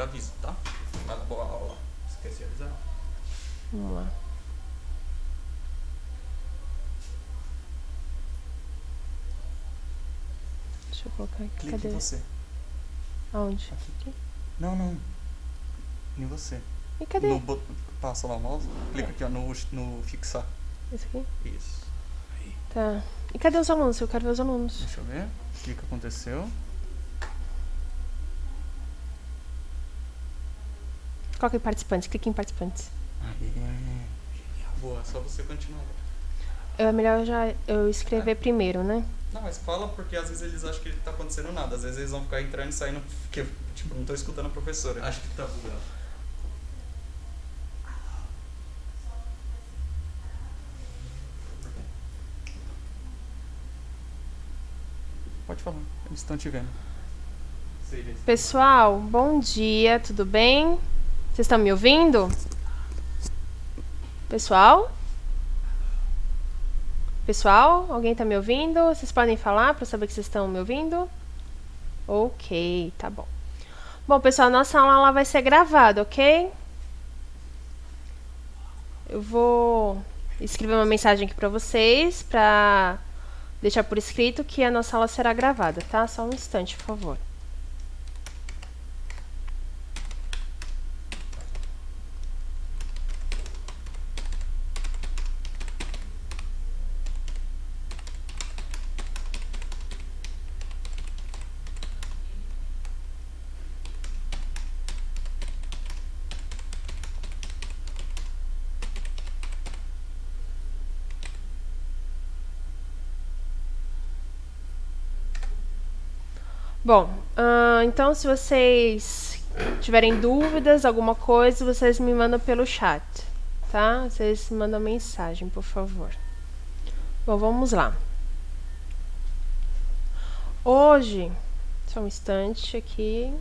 e aviso, tá? Vai lá, boa aula. Esqueci de avisar. Vamos lá. Deixa eu colocar aqui. Clique em você. Aonde? Aqui. Não. Em você. E cadê? Passa lá o mouse. Clica aqui, ó, no fixar. Esse aqui? Isso. Aí. Tá. E cadê os alunos? Eu quero ver os alunos. Deixa eu ver. O que aconteceu? Coloca em participantes. Clique em participantes. Aí. Boa, só você continuar. É melhor eu escrever primeiro, né? Não, mas fala porque às vezes eles acham que tá acontecendo nada. Às vezes eles vão ficar entrando e saindo porque, tipo, não tô escutando a professora. Acho que tá bugado. Pode falar, eles estão te vendo. Pessoal, bom dia, tudo bem? Vocês estão me ouvindo? Pessoal? Pessoal, alguém está me ouvindo? Vocês podem falar para saber que vocês estão me ouvindo? Ok, tá bom. Bom, pessoal, nossa aula ela vai ser gravada, ok? Eu vou escrever uma mensagem aqui para vocês, para deixar por escrito que a nossa aula será gravada, tá? Só um instante, por favor. Bom, então se vocês tiverem dúvidas, alguma coisa, vocês me mandam pelo chat, tá? Vocês mandam mensagem, por favor. Bom, vamos lá. Hoje, só um instante aqui.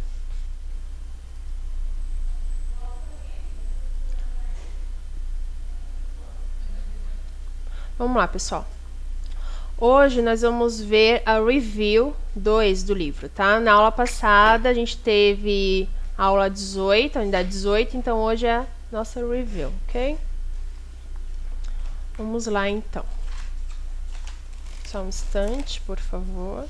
Vamos lá, pessoal. Hoje nós vamos ver a review 2 do livro, tá? Na aula passada a gente teve a aula 18, a unidade 18, então hoje é a nossa review, ok? Vamos lá, então. Só um instante, por favor.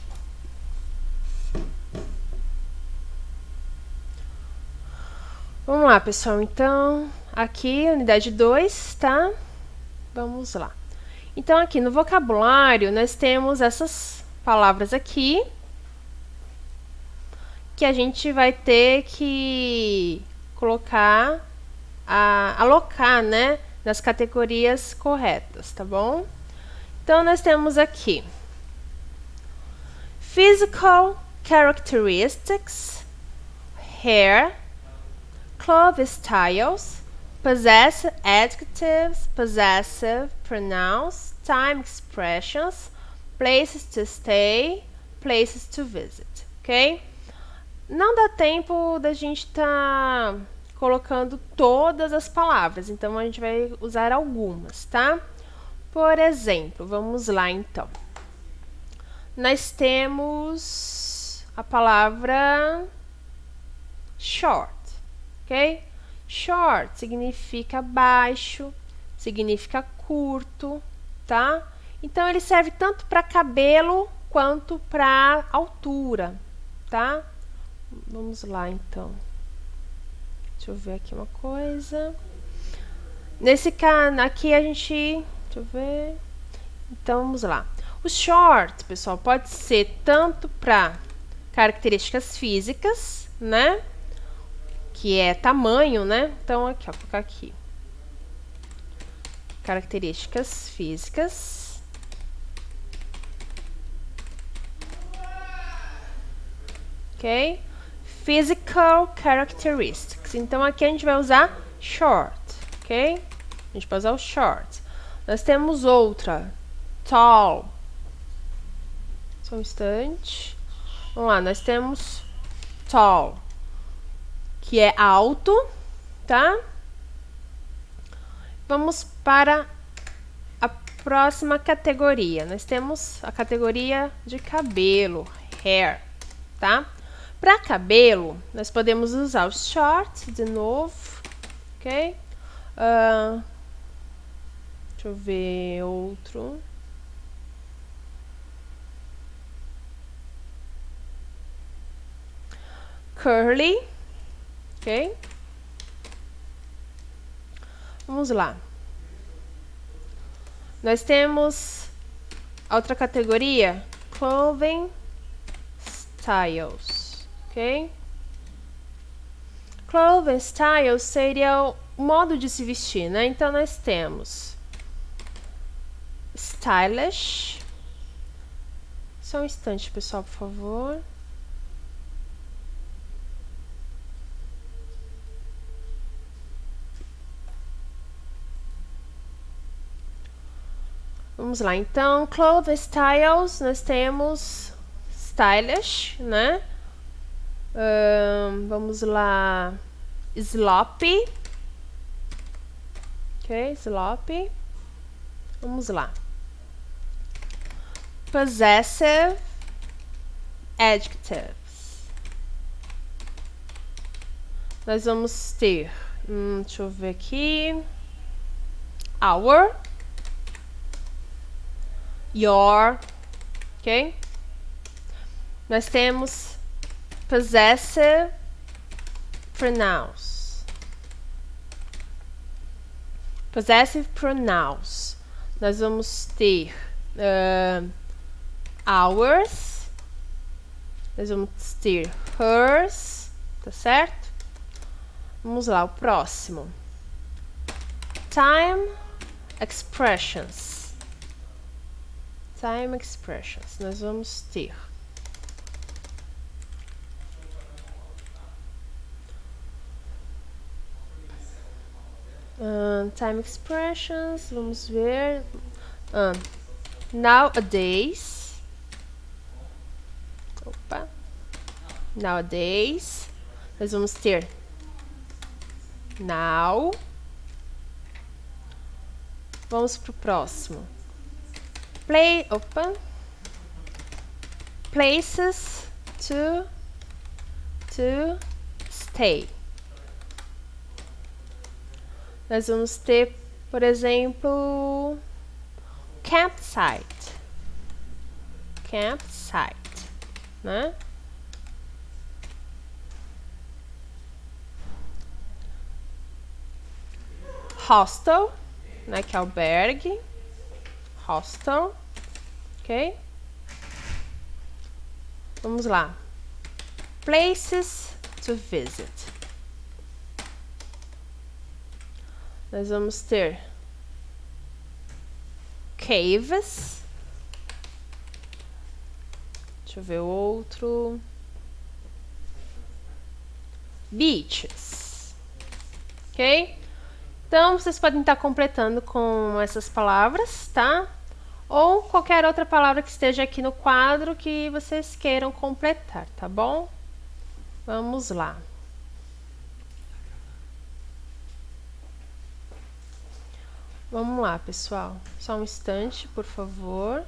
Vamos lá, pessoal. Então, aqui, unidade 2, tá? Vamos lá. Então, aqui no vocabulário, nós temos essas palavras aqui, que a gente vai ter que colocar, alocar, né, nas categorias corretas, tá bom? Então, nós temos aqui physical characteristics, hair, clothes styles, possessive adjectives, possessive pronouns, time expressions, places to stay, places to visit, ok? Não dá tempo da gente estar colocando todas as palavras, então a gente vai usar algumas, tá? Por exemplo, vamos lá então. Nós temos a palavra short, ok? Short significa baixo, significa curto, tá? Então, ele serve tanto para cabelo quanto para altura, tá? Vamos lá, então. Deixa eu ver aqui uma coisa. Nesse caso, aqui a gente... Deixa eu ver... Então, vamos lá. O short, pessoal, pode ser tanto para características físicas, né? Que é tamanho, né? Então, aqui, ó, vou colocar aqui. Características físicas. Ok? Physical characteristics. Então, aqui a gente vai usar short, ok? A gente pode usar o short. Nós temos outra. Tall. Só um instante. Vamos lá, nós temos tall, que é alto, tá? Vamos para a próxima categoria. Nós temos a categoria de cabelo, hair, tá? Para cabelo, nós podemos usar os short de novo, ok? Deixa eu ver outro. Curly, ok? Vamos lá. Nós temos outra categoria, clothing styles, ok? Clothing styles seria o modo de se vestir, né? Então nós temos stylish. Só um instante, pessoal, por favor. Vamos lá, então, clothing styles, nós temos stylish, né? Vamos lá, sloppy, ok, sloppy. Vamos lá, possessive adjectives. Nós vamos ter, deixa eu ver aqui, our, your, ok? Nós temos possessive pronouns. Possessive pronouns. Nós vamos ter ours. Nós vamos ter hers, tá certo? Vamos lá, o próximo. Time expressions. Time expressions. Nós vamos ter time expressions, vamos ver. Nowadays. Opa. Nowadays. Nós vamos ter now. Vamos pro próximo. Places to stay. Nós vamos ter, por exemplo, campsite. Campsite, né? Hostel, né, que é albergue. Hostel, ok? Vamos lá. Places to visit. Nós vamos ter caves. Deixa eu ver outro. Beaches. Ok? Então, vocês podem estar completando com essas palavras, tá? Ou qualquer outra palavra que esteja aqui no quadro que vocês queiram completar, tá bom? Vamos lá. Vamos lá, pessoal. Só um instante, por favor.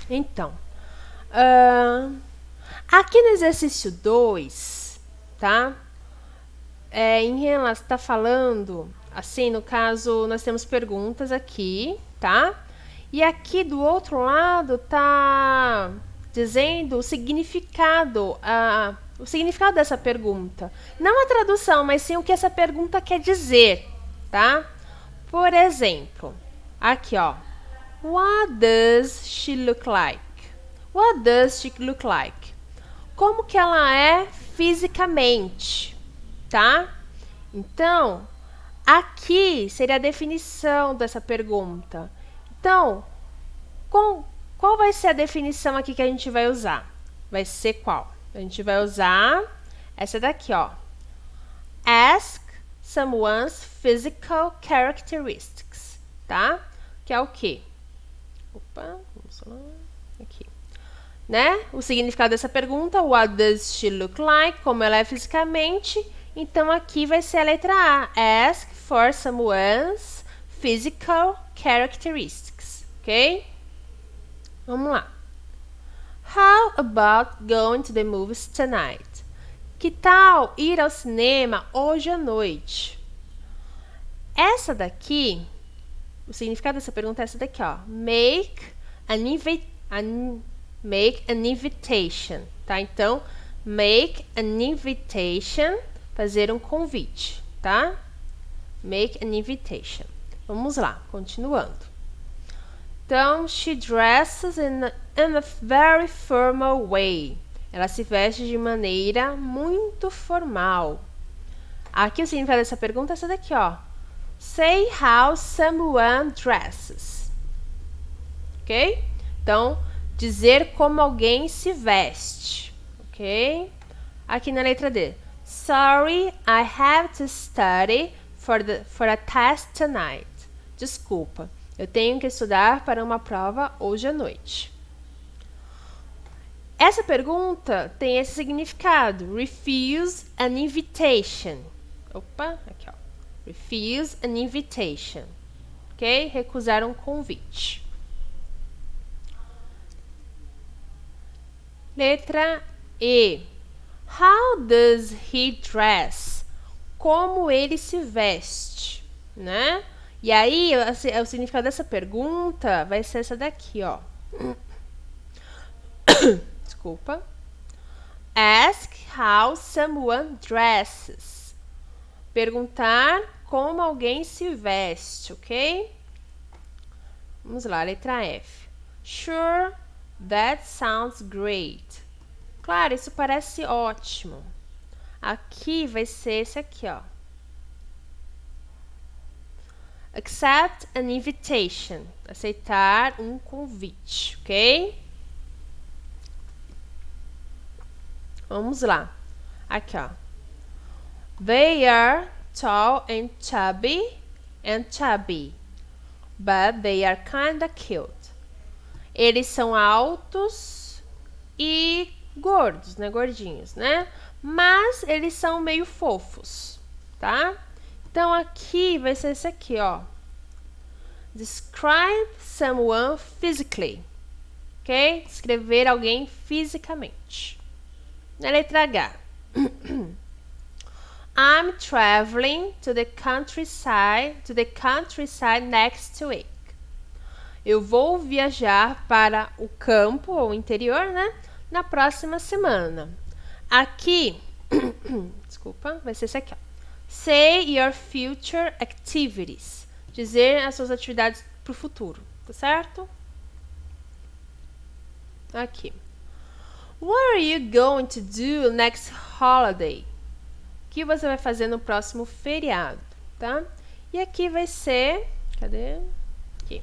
Então, aqui no exercício 2, tá? Em relação, tá falando, assim, no caso, nós temos perguntas aqui, tá? E aqui do outro lado tá dizendo o significado dessa pergunta. Não a tradução, mas sim o que essa pergunta quer dizer, tá? Por exemplo, aqui, ó. What does she look like? What does she look like? Como que ela é fisicamente, tá? Então, aqui seria a definição dessa pergunta. Então, qual vai ser a definição aqui que a gente vai usar? Vai ser qual? A gente vai usar essa daqui, ó. Ask someone's physical characteristics, tá? Que é o quê? Opa, vamos lá. Aqui. Né? O significado dessa pergunta, what does she look like? Como ela é fisicamente. Então, aqui vai ser a letra A. Ask for someone's physical characteristics. ok? Vamos lá. How about going to the movies tonight? Que tal ir ao cinema hoje à noite? Essa daqui, o significado dessa pergunta é essa daqui, ó. Make an invitation, tá? Então, make an invitation, fazer um convite, tá? Make an invitation. Vamos lá, continuando. Então, she dresses in a very formal way. Ela se veste de maneira muito formal. Aqui o significado dessa pergunta é essa daqui, ó. Say how someone dresses. Ok? Então, dizer como alguém se veste. Ok? Aqui na letra D. Sorry, I have to study for a test tonight. Desculpa, eu tenho que estudar para uma prova hoje à noite. Essa pergunta tem esse significado. Refuse an invitation. Opa, aqui ó. Refuse an invitation. Ok? Recusar um convite. Letra E. How does he dress? Como ele se veste, né? E aí, o significado dessa pergunta vai ser essa daqui, ó. Desculpa. Ask how someone dresses. Perguntar como alguém se veste, ok? Vamos lá, letra F. Sure, that sounds great. Claro, isso parece ótimo. Aqui vai ser esse aqui, ó. Accept an invitation. Aceitar um convite, ok? Vamos lá. Aqui, ó. They are tall and chubby, but they are kinda cute. Eles são altos e gordos, né? Gordinhos, né? Mas eles são meio fofos, tá? Então, aqui vai ser esse aqui, ó. Describe someone physically. Ok? Descrever alguém fisicamente. Na letra H. I'm traveling to the countryside next week. Eu vou viajar para o campo ou interior, né? Na próxima semana. Aqui, desculpa, vai ser esse aqui, ó. Say your future activities. Dizer as suas atividades para o futuro, tá certo? Aqui. What are you going to do next holiday? O que você vai fazer no próximo feriado, tá? E aqui vai ser, cadê? Aqui.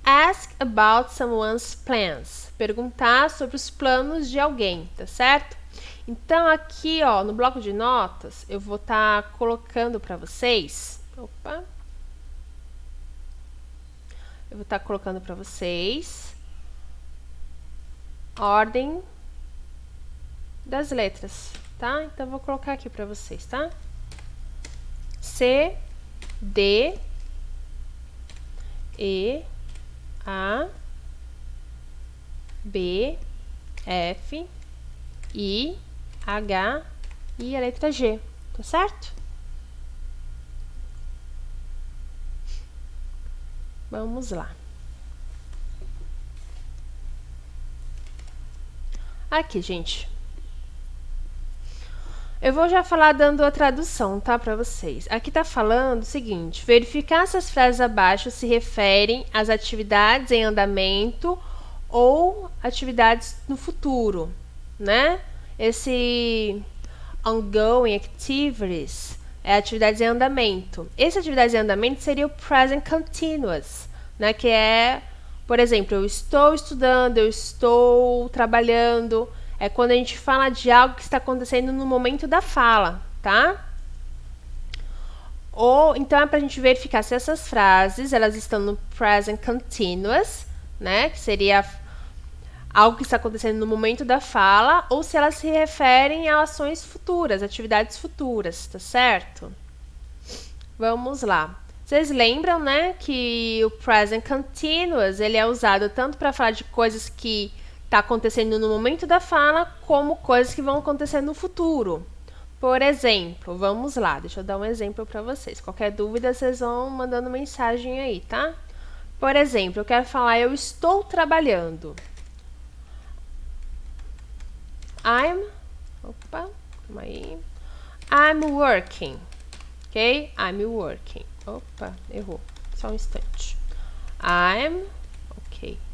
Ask about someone's plans. Perguntar sobre os planos de alguém, tá certo? Então, aqui, ó, no bloco de notas, eu vou estar colocando para vocês. Opa! Eu vou estar colocando para vocês a ordem das letras, tá? Então, eu vou colocar aqui para vocês, tá? C, D, E, A, B, F, I, H e a letra G, tá certo? Vamos lá. Aqui, gente. Eu vou já falar dando a tradução, tá, para vocês. Aqui tá falando o seguinte: verificar se as frases abaixo se referem às atividades em andamento ou atividades no futuro, né? Esse ongoing activities é atividades em andamento. Esse atividades em andamento seria o present continuous, né? Que é, por exemplo, eu estou estudando, eu estou trabalhando. É quando a gente fala de algo que está acontecendo no momento da fala, tá? Ou então é para a gente verificar se essas frases elas estão no present continuous, né? Que seria algo que está acontecendo no momento da fala, ou se elas se referem a ações futuras, atividades futuras, tá certo? Vamos lá. Vocês lembram, né, que o present continuous, ele é usado tanto para falar de coisas que tá acontecendo no momento da fala, como coisas que vão acontecer no futuro. Por exemplo, vamos lá, deixa eu dar um exemplo para vocês. Qualquer dúvida, vocês vão mandando mensagem aí, tá? Por exemplo, eu quero falar, eu estou trabalhando. Opa, calma aí. I'm working. Ok? I'm working. Opa, errou. Só um instante.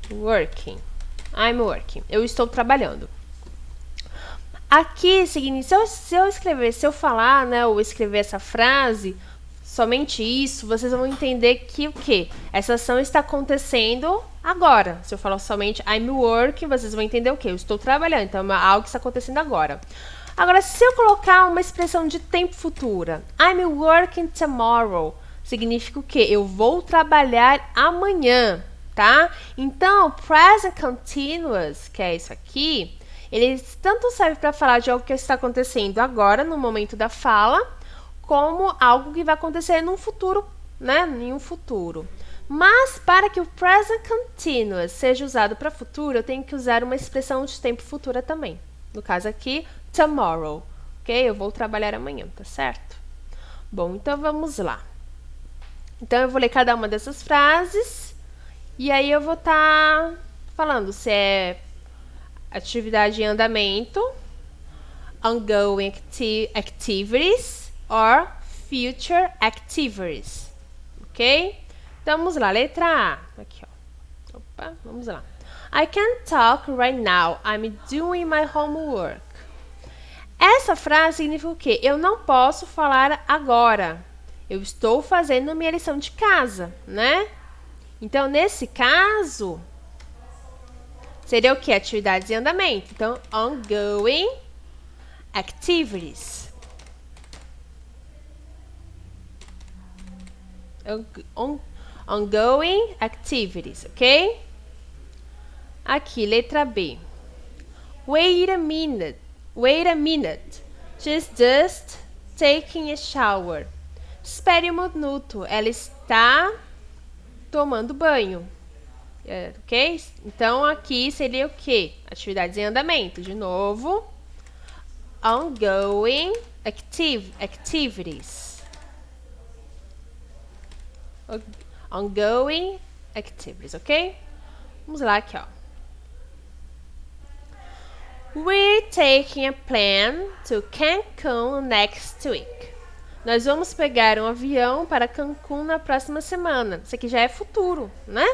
Working. I'm working. Eu estou trabalhando. Aqui, se eu falar, né, ou escrever essa frase, somente isso, vocês vão entender que o quê? Essa ação está acontecendo agora. Se eu falar somente I'm working, vocês vão entender o quê? Eu estou trabalhando, então é algo que está acontecendo agora. Agora, se eu colocar uma expressão de tempo futura, I'm working tomorrow, significa o quê? Eu vou trabalhar amanhã, tá? Então, present continuous, que é isso aqui, ele tanto serve para falar de algo que está acontecendo agora, no momento da fala, como algo que vai acontecer num futuro, né? Em um futuro. Mas, para que o present continuous seja usado para futuro, eu tenho que usar uma expressão de tempo futura também. No caso aqui, tomorrow, ok? Eu vou trabalhar amanhã, tá certo? Bom, então vamos lá. Então, eu vou ler cada uma dessas frases e aí eu vou estar falando se é atividade em andamento, ongoing activities or future activities, ok? Então, vamos lá, letra A. Aqui, ó. Opa, vamos lá. I can't talk right now. I'm doing my homework. Essa frase significa o quê? Eu não posso falar agora. Eu estou fazendo minha lição de casa, né? Então, nesse caso, seria o quê? Atividades em andamento. Então, ongoing activities. Ongoing activities, ok? Aqui, letra B. Wait a minute. She's just taking a shower. Espere um minuto. Ela está tomando banho. Ok? Então, aqui seria o quê? Atividades em andamento. De novo. Ongoing activities. Ongoing activities, ok? Vamos lá aqui, ó. We're taking a plane to Cancun next week. Nós vamos pegar um avião para Cancún na próxima semana. Isso aqui já é futuro, né?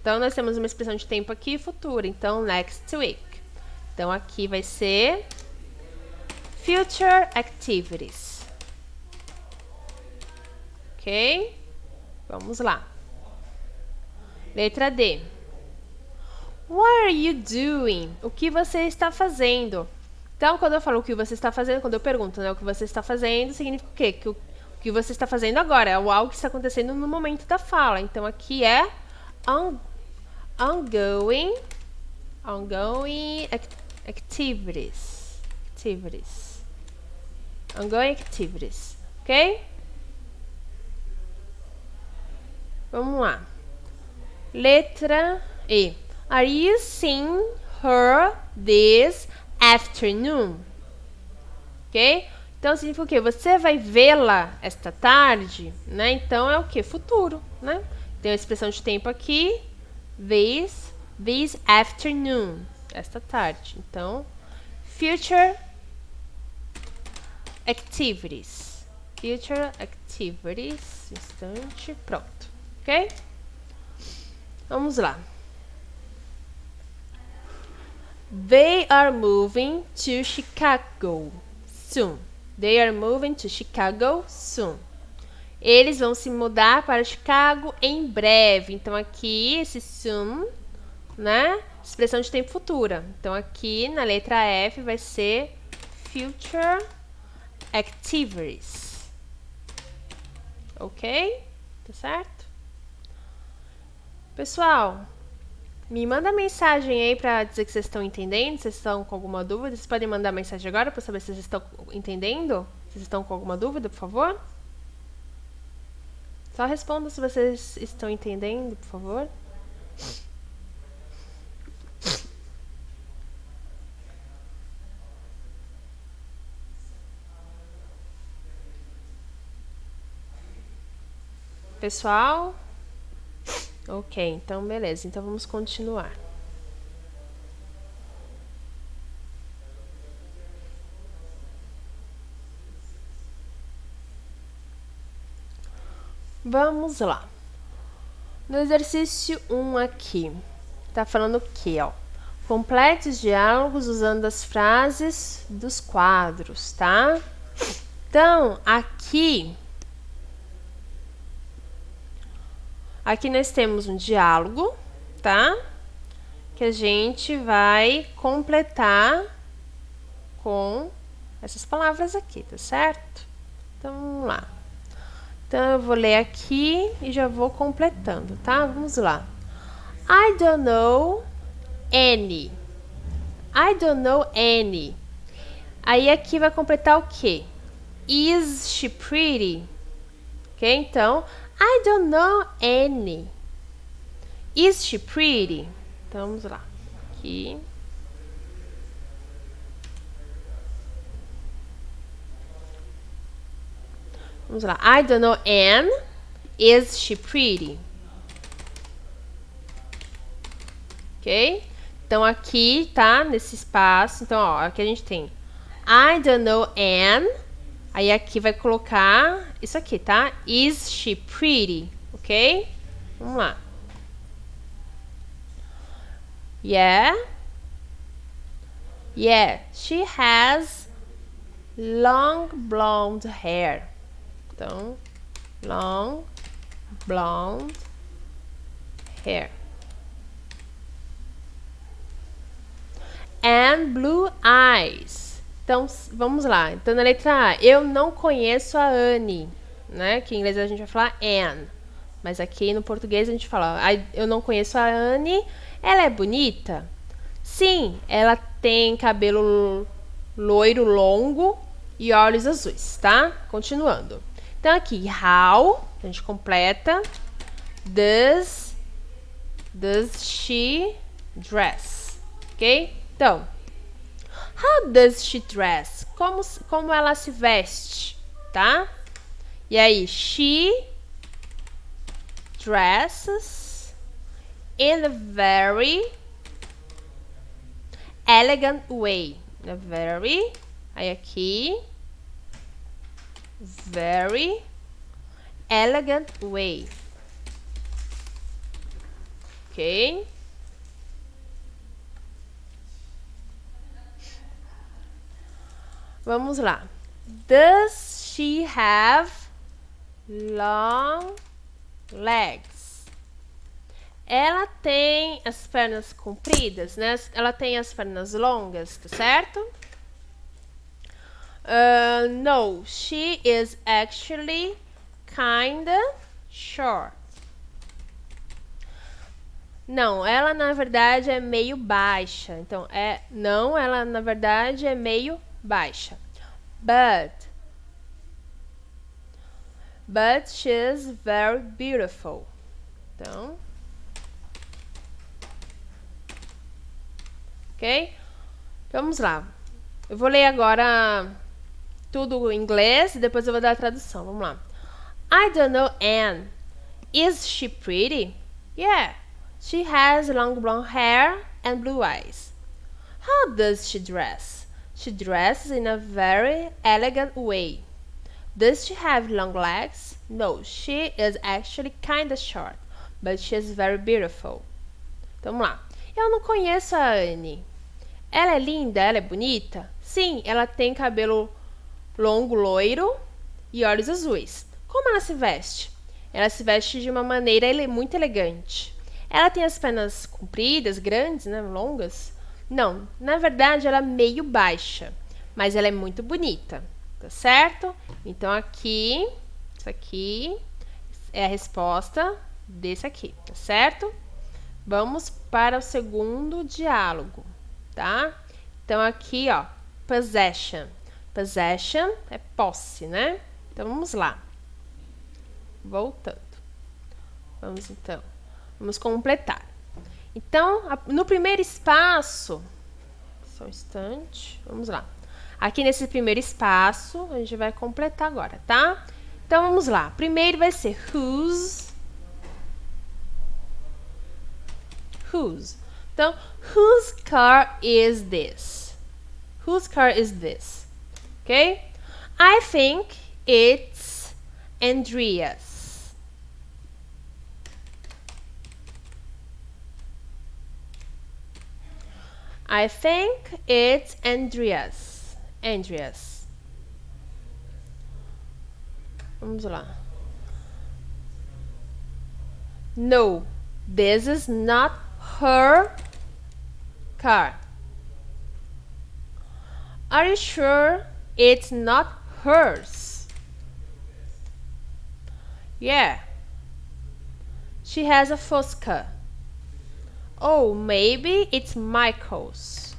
Então, nós temos uma expressão de tempo aqui, futuro. Então, next week. Então, aqui vai ser future activities. Ok? Vamos lá. Letra D. What are you doing? O que você está fazendo? Então, quando eu falo o que você está fazendo, quando eu pergunto, né, o que você está fazendo, significa o quê? Que o que você está fazendo agora é algo que está acontecendo no momento da fala. Então, aqui é ongoing activities. Ongoing activities. Ok? Vamos lá. Letra E. Are you seeing her this afternoon? Ok? Então, significa o quê? Você vai vê-la esta tarde, né? Então, é o quê? Futuro, né? Tem a expressão de tempo aqui. This afternoon. Esta tarde. Então, future activities. Future activities. Instante. Pronto. Ok? Vamos lá. They are moving to Chicago soon. They are moving to Chicago soon. Eles vão se mudar para Chicago em breve. Então, aqui, esse soon, né? Expressão de tempo futura. Então, aqui, na letra F, vai ser future activities. Ok? Tá certo? Pessoal, me manda mensagem aí para dizer que vocês estão entendendo, se vocês estão com alguma dúvida. Vocês podem mandar mensagem agora para saber se vocês estão entendendo. Se vocês estão com alguma dúvida, por favor. Só respondam se vocês estão entendendo, por favor. Pessoal? Ok, então beleza. Então vamos continuar. Vamos lá. No exercício 1 aqui, tá falando o quê, ó? Complete os diálogos usando as frases dos quadros, tá? Então, aqui nós temos um diálogo, tá? Que a gente vai completar com essas palavras aqui, tá certo? Então, vamos lá. Então, eu vou ler aqui e já vou completando, tá? Vamos lá. I don't know any. I don't know any. Aí, aqui vai completar o quê? Is she pretty? Ok? Então, I don't know any. Is she pretty? Então, vamos lá. Aqui. Vamos lá. I don't know Anne. Is she pretty? Ok? Então, aqui, tá? Nesse espaço. Então, ó, aqui a gente tem I don't know Anne. Aí, aqui vai colocar isso aqui, tá? Is she pretty? Ok? Vamos lá. Yeah. Yeah, she has long blonde hair. Então, long blonde hair. And blue eyes. Então, vamos lá. Então, na letra A, eu não conheço a Anne, né? Que em inglês a gente vai falar Anne. Mas aqui no português a gente fala, eu não conheço a Anne, ela é bonita? Sim, ela tem cabelo loiro longo e olhos azuis, tá? Continuando. Então, aqui, how, a gente completa. Does she dress? Ok? Então, how does she dress? Como ela se veste, tá? E aí, she dresses in a very elegant way. In a very, aí aqui, very elegant way. Ok? Vamos lá. Does she have long legs? Ela tem as pernas compridas, né? Ela tem as pernas longas, tá certo? No, she is actually kinda short. Não, ela na verdade é meio baixa. Então, não, ela na verdade é meio baixa. But she's very beautiful. Então, ok? Vamos lá. Eu vou ler agora tudo em inglês e depois eu vou dar a tradução. Vamos lá. I don't know Anne. Is she pretty? Yeah. She has long blonde hair and blue eyes. How does she dress? She dresses in a very elegant way. Does she have long legs? No, she is actually kinda short, but she is very beautiful. Então, vamos lá. Eu não conheço a Anne. Ela é linda? Ela é bonita? Sim, ela tem cabelo longo, loiro e olhos azuis. Como ela se veste? Ela se veste de uma maneira muito elegante. Ela tem as pernas compridas, grandes, né, longas? Não, na verdade ela é meio baixa, mas ela é muito bonita, tá certo? Então aqui, isso aqui é a resposta desse aqui, tá certo? Vamos para o segundo diálogo, tá? Então aqui, ó, possession. Possession é posse, né? Então vamos lá. Voltando. Vamos completar. Então, no primeiro espaço, só um instante, vamos lá. Aqui nesse primeiro espaço, a gente vai completar agora, tá? Então, vamos lá. Primeiro vai ser whose. Whose. Então, whose car is this? Whose car is this? Okay? I think it's Andrea's. I think it's Andrea's. Andrea's. Vamos lá. No, this is not her car. Are you sure it's not hers? Yeah. She has a Fusca. Oh, maybe it's Michael's.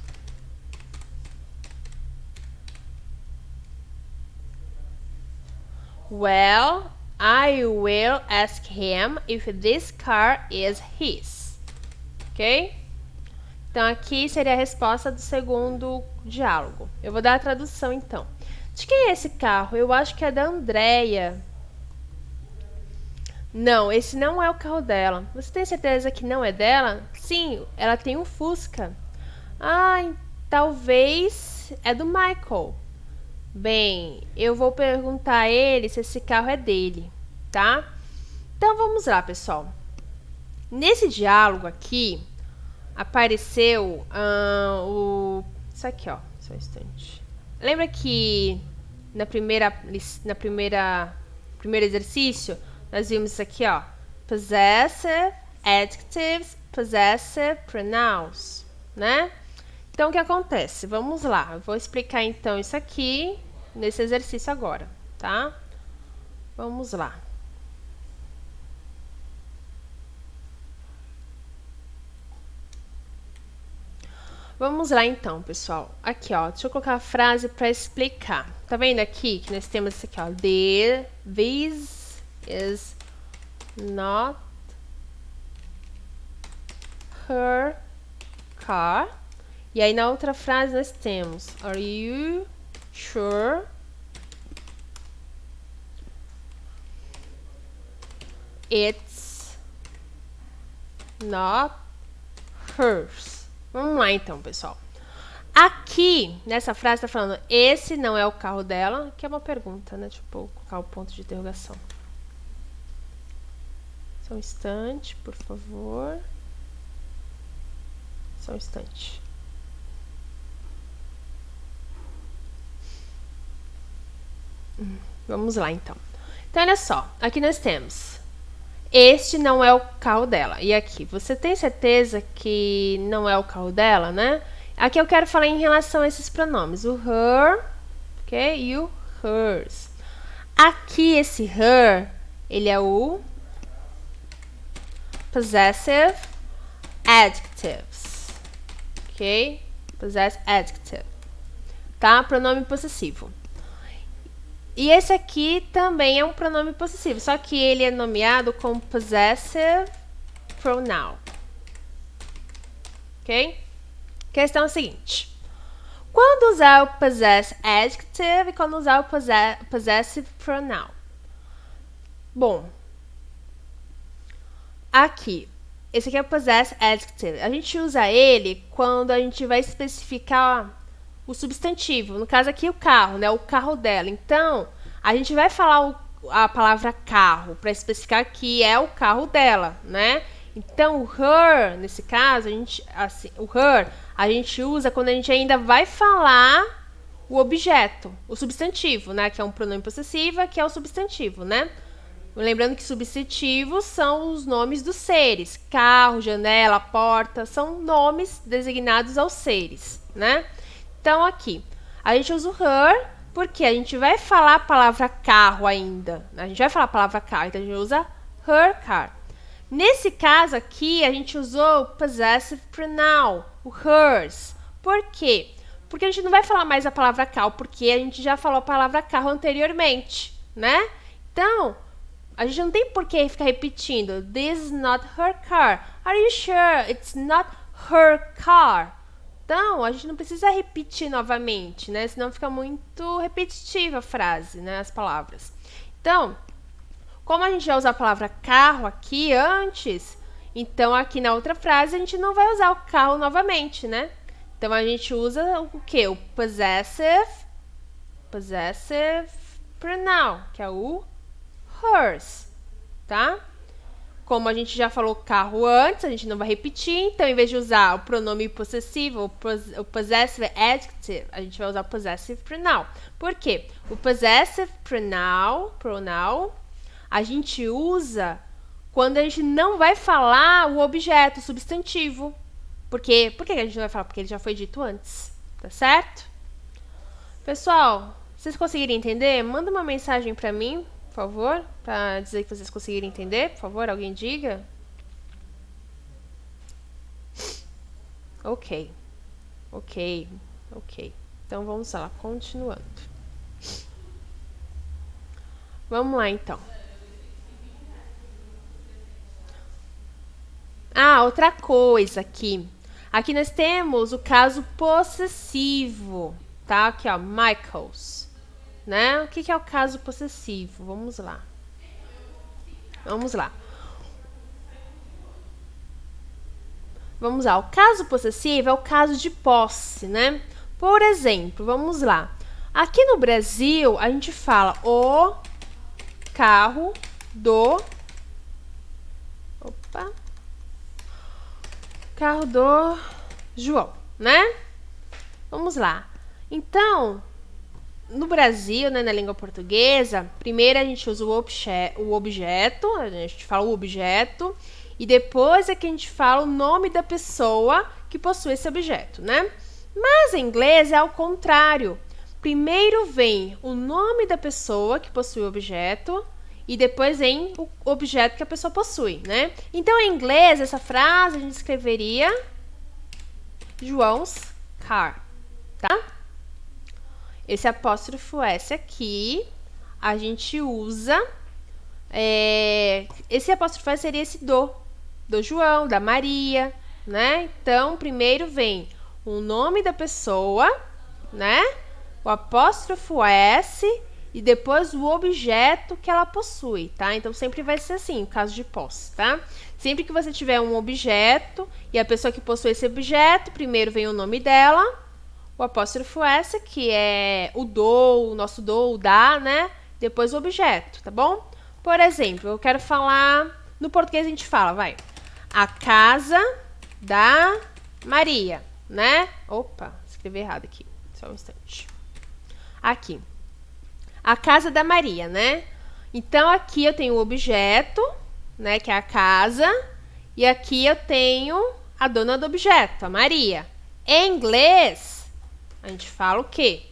Well, I will ask him if this car is his. Ok? Então, aqui seria a resposta do segundo diálogo. Eu vou dar a tradução, então. De quem é esse carro? Eu acho que é da Andrea. Não, esse não é o carro dela. Você tem certeza que não é dela? Sim, ela tem um Fusca. Ah, talvez é do Michael. Bem, eu vou perguntar a ele se esse carro é dele, tá? Então, vamos lá, pessoal. Nesse diálogo aqui, apareceu isso aqui, ó. Só um instante. Lembra que no primeiro exercício, nós vimos isso aqui, ó. Possessive, adjectives, possessive pronouns, né? Então, o que acontece? Vamos lá. Eu vou explicar, então, isso aqui nesse exercício agora, tá? Vamos lá. Vamos lá, então, pessoal. Aqui, ó. Deixa eu colocar a frase para explicar. Tá vendo aqui que nós temos isso aqui, ó. This is not her car. E aí, na outra frase, nós temos Are you sure it's not hers? Vamos lá, então, pessoal. Aqui, nessa frase, tá falando esse não é o carro dela, que é uma pergunta, né? Deixa eu colocar o ponto de interrogação. Só um instante, por favor. Só um instante. Vamos lá, então. Então, olha só. Aqui nós temos este não é o carro dela. E aqui, você tem certeza que não é o carro dela, né? Aqui eu quero falar em relação a esses pronomes. O her, ok? E o hers. Aqui, esse her, ele é o possessive adjectives. Ok? Possessive adjective. Tá? Pronome possessivo. E esse aqui também é um pronome possessivo, só que ele é nomeado como possessive pronoun. Ok? Questão é a seguinte. Quando usar o possessive adjective e quando usar o possessive pronoun? Bom, aqui, esse aqui é o possessive adjective. A gente usa ele quando a gente vai especificar o substantivo, no caso aqui o carro, né? O carro dela. Então, a gente vai falar a palavra carro para especificar que é o carro dela, né? Então, o her, nesse caso, o her a gente usa quando a gente ainda vai falar o objeto, o substantivo, né? Que é um pronome possessivo, que é o substantivo, né? Lembrando que substantivos são os nomes dos seres. Carro, janela, porta, são nomes designados aos seres, né? Então, aqui, a gente usa o her, porque a gente vai falar a palavra carro ainda. A gente vai falar a palavra carro, então a gente usa her car. Nesse caso aqui, a gente usou o possessive pronoun, o hers. Por quê? Porque a gente não vai falar mais a palavra carro, porque a gente já falou a palavra carro anteriormente, né? Então, a gente não tem por que ficar repetindo. This is not her car. Are you sure it's not her car? Então, a gente não precisa repetir novamente, né? Senão fica muito repetitiva a frase, né? As palavras. Então, como a gente já usa a palavra carro aqui antes, então aqui na outra frase a gente não vai usar o carro novamente, né? Então, a gente usa o quê? O possessive pronoun, que é o hers, tá? Como a gente já falou carro antes, a gente não vai repetir, então em vez de usar o pronome possessivo, o possessive adjective, a gente vai usar o possessive pronoun. Por quê? O possessive pronoun, a gente usa quando a gente não vai falar o objeto, o substantivo. Por quê? Por que a gente não vai falar? Porque ele já foi dito antes, tá certo? Pessoal, vocês conseguiram entender? Manda uma mensagem pra mim, por favor, para dizer que vocês conseguiram entender, por favor, alguém diga. Ok. Então vamos lá, continuando. Vamos lá então. Outra coisa aqui. Aqui nós temos o caso possessivo, tá? Aqui, ó, Michael's, né? O que é o caso possessivo? Vamos lá. Vamos lá. O caso possessivo é o caso de posse, né? Por exemplo, vamos lá. Aqui no Brasil, a gente fala o carro do... carro do João, né? Vamos lá. Então, no Brasil, né, na língua portuguesa, primeiro a gente usa o objeto, a gente fala o objeto, e depois é que a gente fala o nome da pessoa que possui esse objeto, né? Mas em inglês é ao contrário. Primeiro vem o nome da pessoa que possui o objeto, e depois vem o objeto que a pessoa possui, né? Então, em inglês, essa frase a gente escreveria João's car, tá? Esse apóstrofo S aqui, a gente usa... esse apóstrofo S seria esse do João, da Maria, né? Então, primeiro vem o nome da pessoa, né? O apóstrofo S... e depois o objeto que ela possui, tá? Então, sempre vai ser assim, o caso de posse, tá? Sempre que você tiver um objeto e a pessoa que possui esse objeto, primeiro vem o nome dela, o apóstrofo S, que é o do, o nosso do, o da, né? Depois o objeto, tá bom? Por exemplo, eu quero falar... No português a gente fala, vai. A casa da Maria, né? Opa, escrevi errado aqui. Só um instante. Aqui. A casa da Maria, né? Então, aqui eu tenho o objeto, né? Que é a casa. E aqui eu tenho a dona do objeto, a Maria. Em inglês, a gente fala o quê?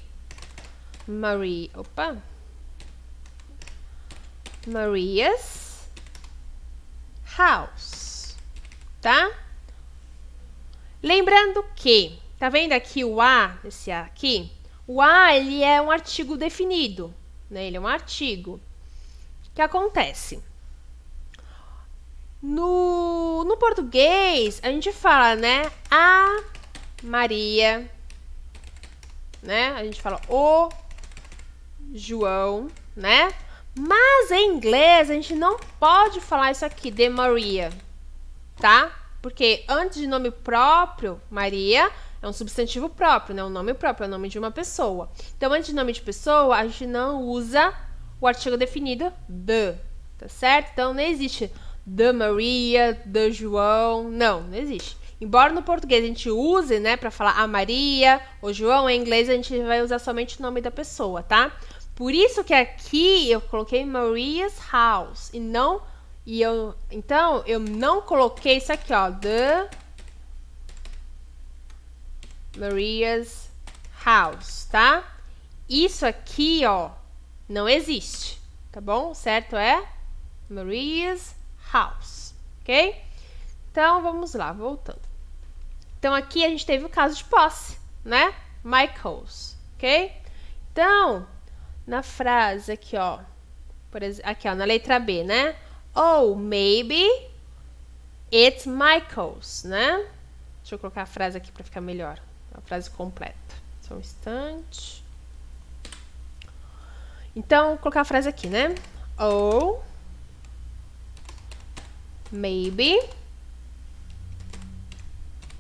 Maria's house, tá? Lembrando que, tá vendo aqui o A, esse A aqui? O A, ele é um artigo definido, né? Ele é um artigo. O que acontece? No português, a gente fala, né? A Maria, né? A gente fala o João, né? Mas em inglês, a gente não pode falar isso aqui, de Maria, tá? Porque antes de nome próprio, Maria... é um substantivo próprio, né? Um nome próprio, é o nome de uma pessoa. Então, antes de nome de pessoa, a gente não usa o artigo definido the, tá certo? Então, não existe the Maria, the João, não existe. Embora no português a gente use, né, para falar a Maria, o João, em inglês a gente vai usar somente o nome da pessoa, tá? Por isso que aqui eu coloquei Maria's house e não... então, eu não coloquei isso aqui, ó, the... Maria's house, tá? Isso aqui, ó, não existe, tá bom? Certo é Maria's house, ok? Então, vamos lá, voltando. Então, aqui a gente teve o caso de posse, né? Michael's, ok? Então, na frase aqui, ó, Por exemplo, aqui, ó, na letra B, né? Oh, maybe it's Michael's, né? Deixa eu colocar a frase aqui para ficar melhor. A frase completa. Só um instante. Então, vou colocar a frase aqui, né? Oh, maybe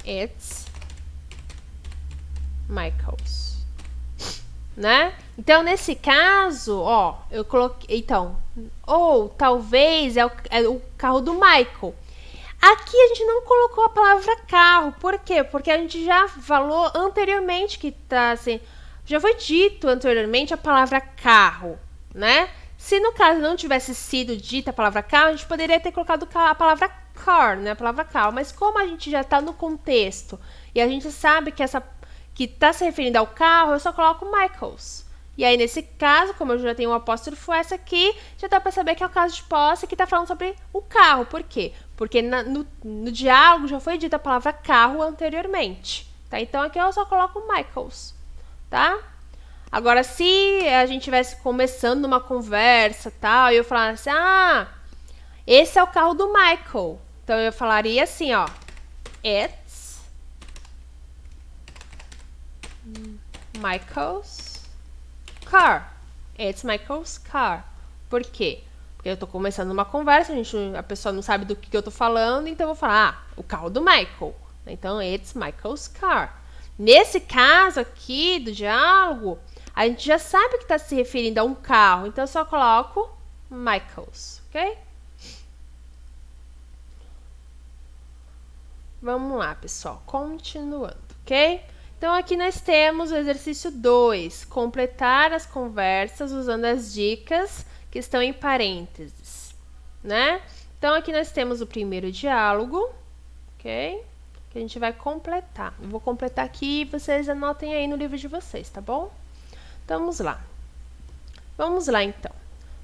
it's Michael's, né? Então, nesse caso, ó, eu coloquei, então, ou talvez é o carro do Michael. Aqui a gente não colocou a palavra carro, por quê? Porque a gente já falou anteriormente que tá assim, já foi dito anteriormente a palavra carro, né? Se no caso não tivesse sido dita a palavra carro, a gente poderia ter colocado a palavra car, né? A palavra carro, mas como a gente já está no contexto e a gente sabe que que está se referindo ao carro, eu só coloco Michael's. E aí, nesse caso, como eu já tenho um apóstrofo S aqui, já dá para saber que é o caso de posse que está falando sobre o carro. Por quê? Porque no diálogo já foi dita a palavra carro anteriormente. Tá? Então, aqui eu só coloco Michael's. Tá? Agora, se a gente estivesse começando numa conversa tal, e eu falasse, ah, esse é o carro do Michael. Então, eu falaria assim, ó, it's Michael's car. It's Michael's car. Por quê? Porque eu tô começando uma conversa, a pessoa não sabe do que eu tô falando, então eu vou falar, ah, o carro do Michael. Então, it's Michael's car. Nesse caso aqui do diálogo, a gente já sabe que está se referindo a um carro, então eu só coloco Michael's, ok? Vamos lá, pessoal, continuando, ok? Então, aqui nós temos o exercício 2, completar as conversas usando as dicas que estão em parênteses, né? Então, aqui nós temos o primeiro diálogo, ok? Que a gente vai completar. Eu vou completar aqui e vocês anotem aí no livro de vocês, tá bom? Então, vamos lá. Vamos lá, então.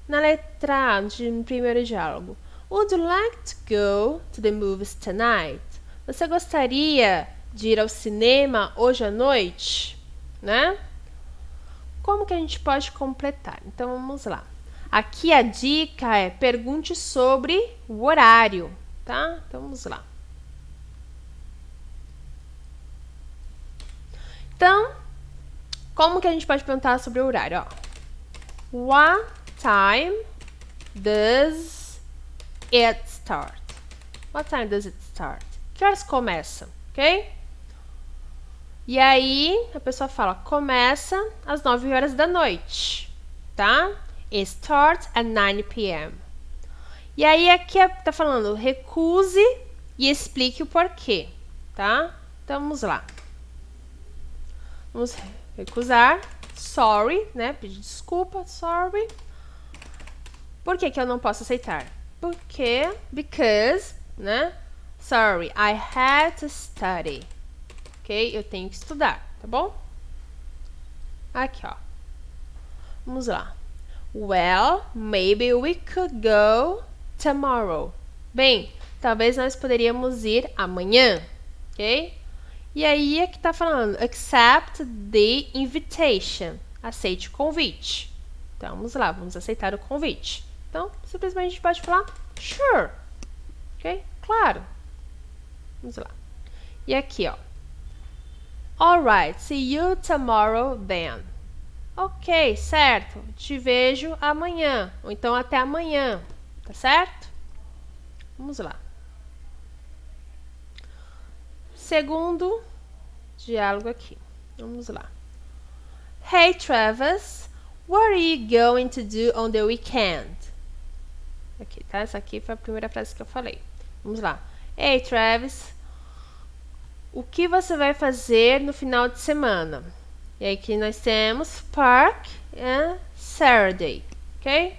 Na letra A, no primeiro diálogo. Would you like to go to the movies tonight? Você gostaria de ir ao cinema hoje à noite? Né? Como que a gente pode completar? Então, vamos lá. Aqui a dica é pergunte sobre o horário, tá? Então, vamos lá. Então, como que a gente pode perguntar sobre o horário? Ó. What time does it start? What time does it start? Que horas começa? Ok? E aí, a pessoa fala, começa às 9 horas da noite, tá? It starts at 9 p.m. E aí, aqui tá falando, recuse e explique o porquê, tá? Então, vamos lá. Vamos recusar. Sorry, né? Pedir desculpa, sorry. Por que que eu não posso aceitar? Porque, because, né? Sorry, I had to study. Ok? Eu tenho que estudar, tá bom? Aqui, ó. Vamos lá. Well, maybe we could go tomorrow. Bem, talvez nós poderíamos ir amanhã, ok? E aí, aqui tá falando, accept the invitation. Aceite o convite. Então, vamos lá, vamos aceitar o convite. Então, simplesmente a gente pode falar, sure. Ok? Claro. Vamos lá. E aqui, ó. Alright, see you tomorrow then. Ok, certo. Te vejo amanhã. Ou então até amanhã. Tá certo? Vamos lá. Segundo diálogo aqui. Vamos lá. Hey, Travis, what are you going to do on the weekend? Aqui, tá? Essa aqui foi a primeira frase que eu falei. Vamos lá. Hey, Travis, o que você vai fazer no final de semana? E aí aqui nós temos park and Saturday, ok?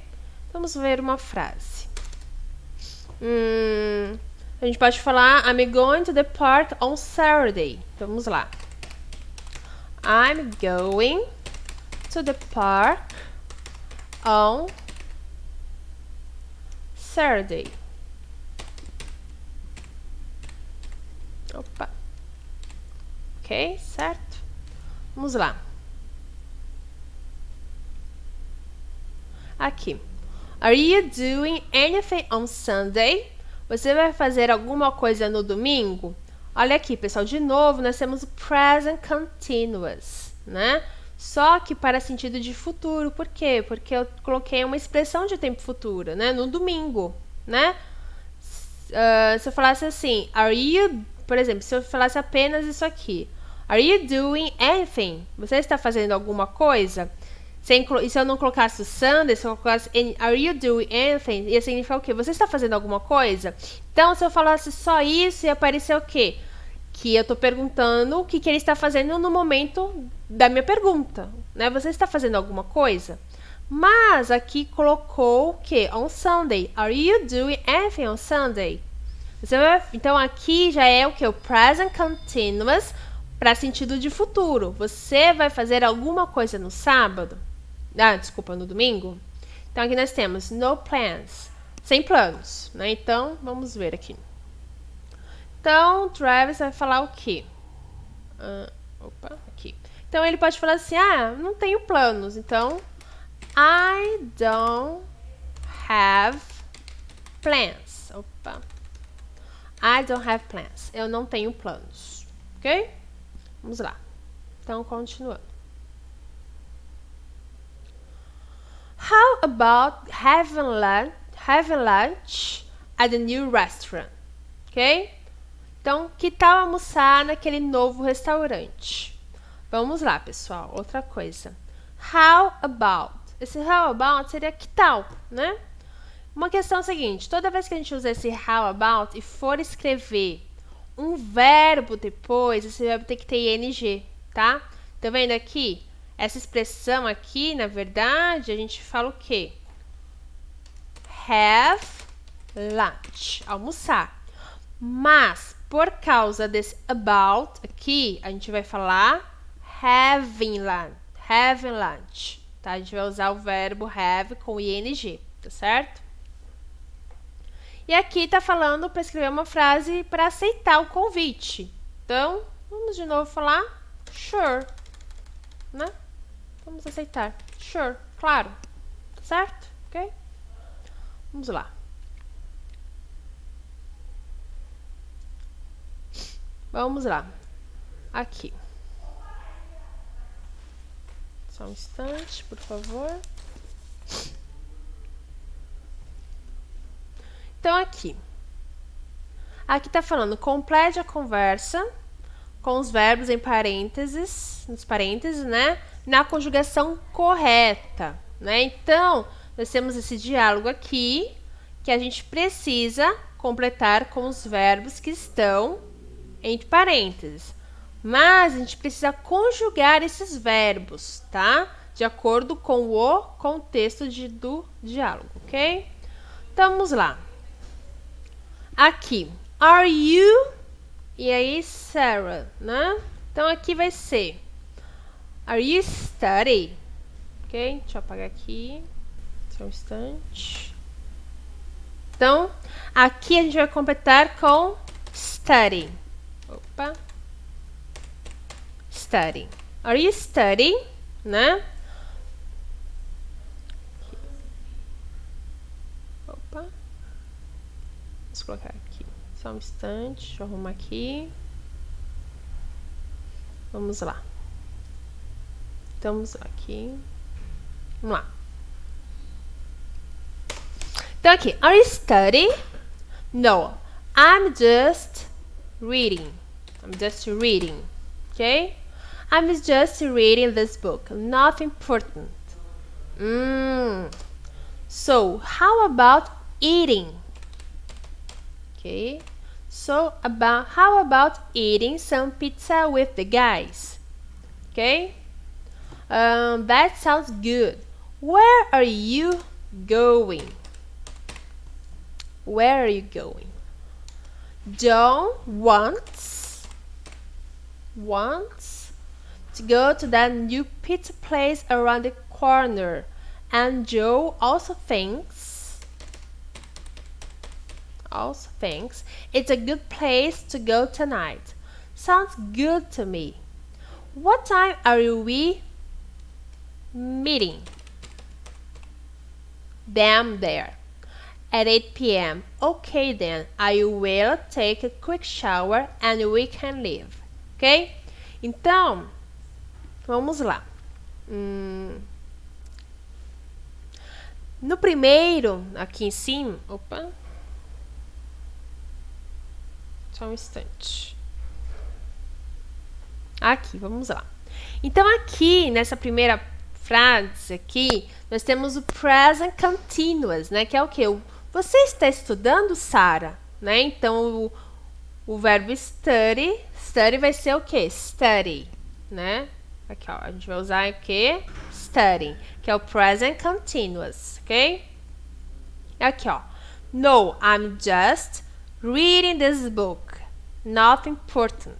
Vamos ver uma frase. A gente pode falar I'm going to the park on Saturday. Então, vamos lá. I'm going to the park on Saturday. Opa. Ok, certo? Vamos lá. Aqui. Are you doing anything on Sunday? Você vai fazer alguma coisa no domingo? Olha aqui, pessoal, de novo, nós temos o present continuous, né? Só que para sentido de futuro. Por quê? Porque eu coloquei uma expressão de tempo futuro, né? No domingo, né? Se eu falasse assim, por exemplo, se eu falasse apenas isso aqui. Are you doing anything? Você está fazendo alguma coisa? E se eu não colocasse o Sunday, se eu colocasse Are you doing anything? Ia significar o quê? Você está fazendo alguma coisa? Então, se eu falasse só isso, ia aparecer o quê? Que eu estou perguntando o que ele está fazendo no momento da minha pergunta, né? Você está fazendo alguma coisa? Mas aqui colocou o quê? On Sunday. Are you doing anything on Sunday? Então, aqui já é o quê? O present continuous para sentido de futuro. Você vai fazer alguma coisa no sábado? Desculpa, no domingo? Então, aqui nós temos no plans. Sem planos, né? Então, vamos ver aqui. Então, Travis vai falar o quê? Aqui. Então, ele pode falar assim, não tenho planos. Então, I don't have plans. I don't have plans. Eu não tenho planos. Ok? Vamos lá. Então, continuando. How about having lunch at the new restaurant? Ok? Então, que tal almoçar naquele novo restaurante? Vamos lá, pessoal. Outra coisa. How about? Esse how about seria que tal, né? Uma questão é a seguinte. Toda vez que a gente usa esse how about e for escrever um verbo depois, esse verbo tem que ter ing, tá? Tá vendo aqui? Essa expressão aqui, na verdade, a gente fala o quê? Have lunch. Almoçar. Mas, por causa desse about aqui, a gente vai falar having lunch. Having lunch. Tá? A gente vai usar o verbo have com ing, tá certo? E aqui tá falando para escrever uma frase para aceitar o convite. Então, vamos de novo falar sure, né? Vamos aceitar. Sure, claro. Tá certo? Ok? Vamos lá. Vamos lá. Aqui. Só um instante, por favor. Então, aqui. Aqui tá falando, complete a conversa com os verbos em parênteses, nos parênteses, né? Na conjugação correta, né? Então, nós temos esse diálogo aqui, que a gente precisa completar com os verbos que estão entre parênteses. Mas a gente precisa conjugar esses verbos, tá? De acordo com o contexto do diálogo, ok? Então, vamos lá. Aqui, are you? E aí, Sarah, né? Então, aqui vai ser are you studying? Ok? Deixa eu apagar aqui. Só um instante. Então, aqui a gente vai completar com studying. Studying. Are you studying? Né? Vamos colocar aqui. Só um instante. Deixa eu arrumar aqui. Vamos lá. Estamos aqui. Vamos lá. Então, aqui. Are you studying? No. I'm just reading. I'm just reading. Okay? I'm just reading this book. Not important. So, how about eating? Okay. So, how about eating some pizza with the guys? Okay? That sounds good. Where are you going? Where are you going? John wants to go to that new pizza place around the corner. And Joe also thinks it's a good place to go tonight. Sounds good to me. What time are we meeting? them there. At 8 p.m. Okay then, I will take a quick shower and we can leave. Ok? Então, vamos lá. No primeiro, aqui em cima... Opa! Só um instante. Aqui, vamos lá. Então, aqui, nessa primeira frase aqui, nós temos o present continuous, né? Que é o quê? Você está estudando, Sarah? Né? Então, o verbo study, study vai ser o quê? Study, né? Aqui, ó, a gente vai usar o quê? Study, que é o present continuous, ok? Aqui, ó. No, I'm just reading this book. Not important,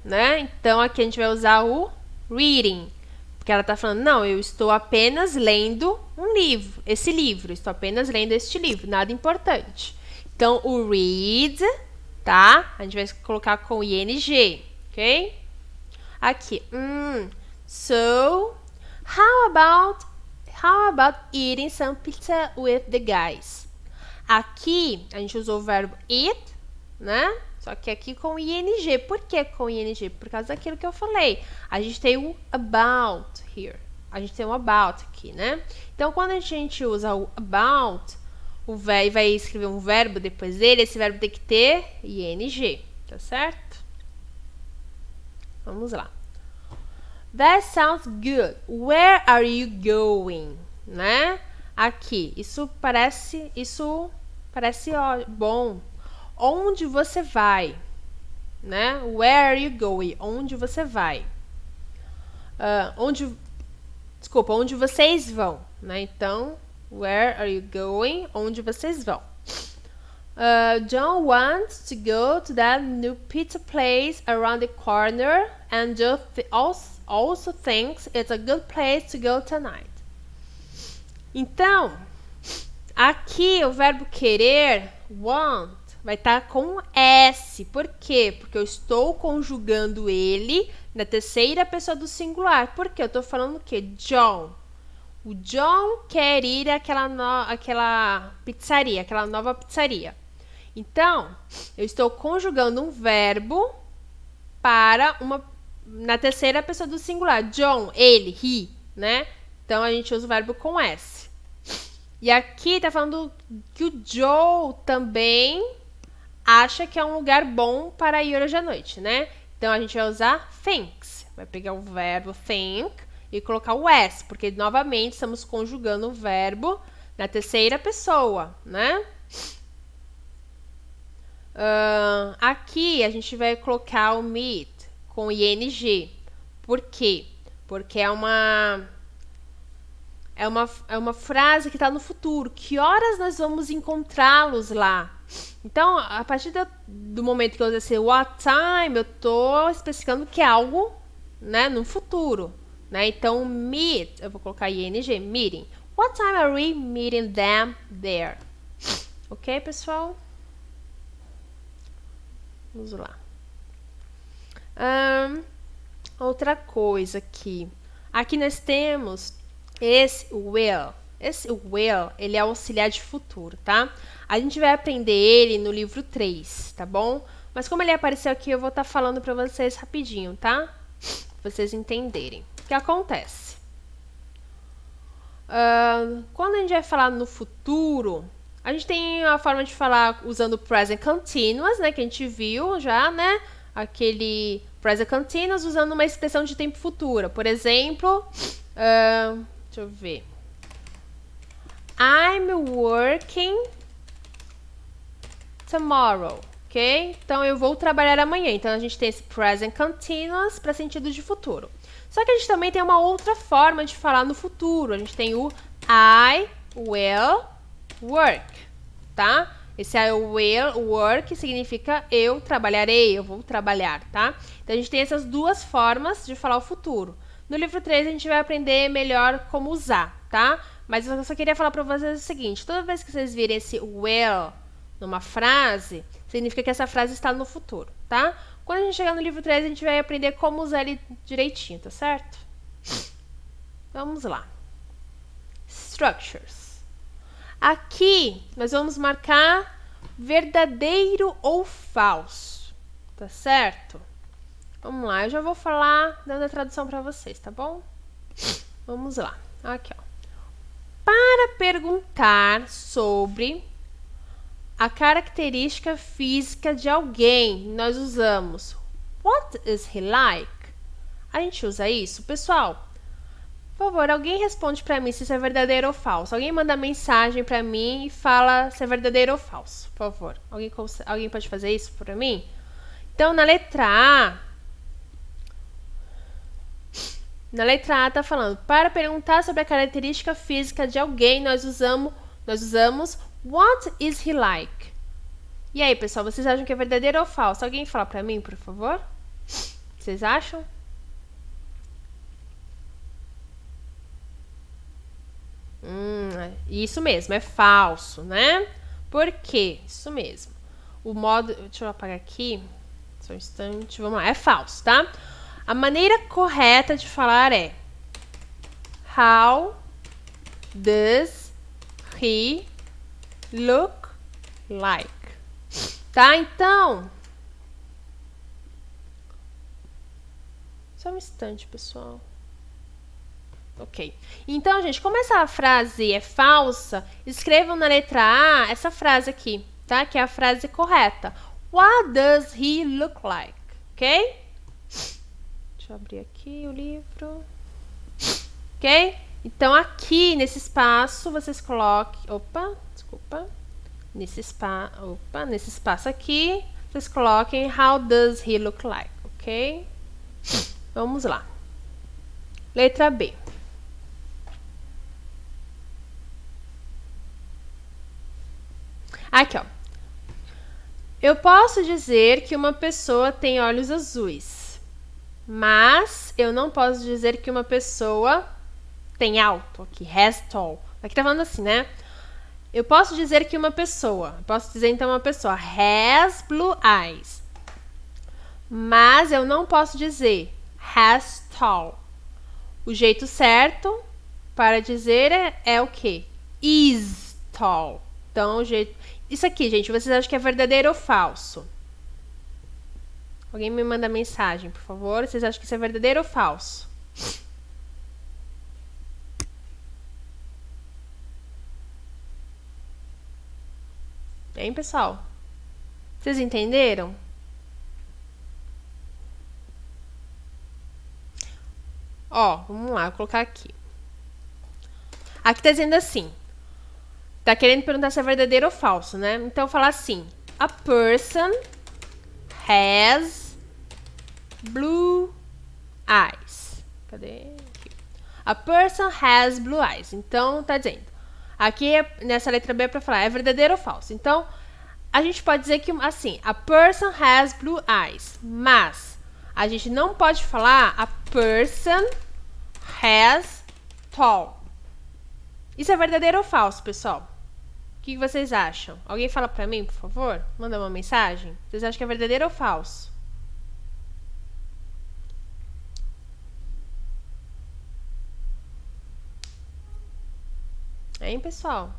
né? Então, aqui a gente vai usar o reading, porque ela tá falando, não, eu estou apenas lendo um livro, esse livro, estou apenas lendo este livro, nada importante. Então, o read, tá? A gente vai colocar com ing, ok? Aqui, so, how about eating some pizza with the guys? Aqui, a gente usou o verbo eat, né? Só que aqui com ing. Por que com ing? Por causa daquilo que eu falei. A gente tem o about here. A gente tem o about aqui, né? Então, quando a gente usa o about, e vai escrever um verbo depois dele, esse verbo tem que ter ing, tá certo? Vamos lá. That sounds good. Where are you going? Né? Aqui, isso parece ó, bom. Onde você vai? Né? Where are you going? Onde você vai? Onde vocês vão? Né? Então, where are you going? Onde vocês vão? John wants to go to that new pizza place around the corner and Joe also thinks it's a good place to go tonight. Então, aqui o verbo querer, want, vai estar com S. Por quê? Porque eu estou conjugando ele na terceira pessoa do singular. Por quê? Eu estou falando o quê? John. O John quer ir àquela pizzaria, aquela nova pizzaria. Então, eu estou conjugando um verbo na terceira pessoa do singular. John, ele, he, né? Então, a gente usa o verbo com S. E aqui está falando que o Joe também acha que é um lugar bom para ir hoje à noite, né? Então, a gente vai usar thinks. Vai pegar o verbo think e colocar o S, porque, novamente, estamos conjugando o verbo na terceira pessoa, né? Aqui, a gente vai colocar o meet com ing. Por quê? Porque é uma frase que está no futuro. Que horas nós vamos encontrá-los lá? Então, a partir do momento que eu usei what time, eu estou especificando que é algo, né, no futuro. Né? Então, meet, eu vou colocar ing, meeting. What time are we meeting them there? Ok, pessoal? Vamos lá. Outra coisa aqui. Aqui nós temos esse will. Esse will, ele é auxiliar de futuro, tá? A gente vai aprender ele no livro 3, tá bom? Mas como ele apareceu aqui, eu vou estar falando para vocês rapidinho, tá? Pra vocês entenderem. O que acontece? Quando a gente vai falar no futuro, a gente tem a forma de falar usando o present continuous, né? Que a gente viu já, né? Aquele present continuous usando uma expressão de tempo futuro. Por exemplo, deixa eu ver. I'm working tomorrow, ok? Então, eu vou trabalhar amanhã. Então, a gente tem esse present continuous para sentido de futuro. Só que a gente também tem uma outra forma de falar no futuro. A gente tem o I will work, tá? Esse I will work significa eu trabalharei, eu vou trabalhar, tá? Então, a gente tem essas duas formas de falar o futuro. No livro 3, a gente vai aprender melhor como usar, tá? Mas eu só queria falar para vocês o seguinte. Toda vez que vocês virem esse will numa frase, significa que essa frase está no futuro, tá? Quando a gente chegar no livro 3, a gente vai aprender como usar ele direitinho, tá certo? Vamos lá. Structures. Aqui, nós vamos marcar verdadeiro ou falso, tá certo? Vamos lá, eu já vou falar dando a tradução para vocês, tá bom? Vamos lá, aqui, ó. Para perguntar sobre a característica física de alguém, nós usamos What is he like? A gente usa isso, pessoal. Por favor, alguém responde para mim se isso é verdadeiro ou falso. Alguém manda mensagem para mim e fala se é verdadeiro ou falso, por favor. Alguém pode fazer isso para mim? Então, na letra A tá falando, para perguntar sobre a característica física de alguém, nós usamos What is he like? E aí, pessoal, vocês acham que é verdadeiro ou falso? Alguém fala para mim, por favor? Vocês acham? Isso mesmo, é falso, né? Por quê? Isso mesmo. O modo... Deixa eu apagar aqui. Só um instante. Vamos lá. É falso, tá? A maneira correta de falar é How does he look like? Tá? Então... Só um instante, pessoal. Ok. Então, gente, como essa frase é falsa, escrevam na letra A essa frase aqui, tá? Que é a frase correta. What does he look like? Ok? Deixa eu abrir aqui o livro. Ok? Então, aqui nesse espaço, vocês coloquem... Opa, desculpa. Nesse espaço aqui, vocês coloquem How does he look like? Ok? Vamos lá. Letra B. Aqui, ó. Eu posso dizer que uma pessoa tem olhos azuis, mas eu não posso dizer que uma pessoa tem alto, aqui, has tall. Aqui tá falando assim, né? Eu posso dizer que uma pessoa, has blue eyes, mas eu não posso dizer has tall. O jeito certo para dizer é o quê? Is tall. Então, o jeito... Isso aqui, gente, vocês acham que é verdadeiro ou falso? Alguém me manda mensagem, por favor. Vocês acham que isso é verdadeiro ou falso? Hein, pessoal? Vocês entenderam? Ó, vamos lá, vou colocar aqui. Aqui tá dizendo assim. Tá querendo perguntar se é verdadeiro ou falso, né? Então, falar assim. A person has blue eyes. Cadê? Aqui. A person has blue eyes. Então, tá dizendo. Aqui, nessa letra B, é pra falar é verdadeiro ou falso. Então, a gente pode dizer que, assim, a person has blue eyes. Mas, a gente não pode falar a person has tall. Isso é verdadeiro ou falso, pessoal? O que vocês acham? Alguém fala pra mim, por favor? Manda uma mensagem. Vocês acham que é verdadeiro ou falso? Hein, pessoal?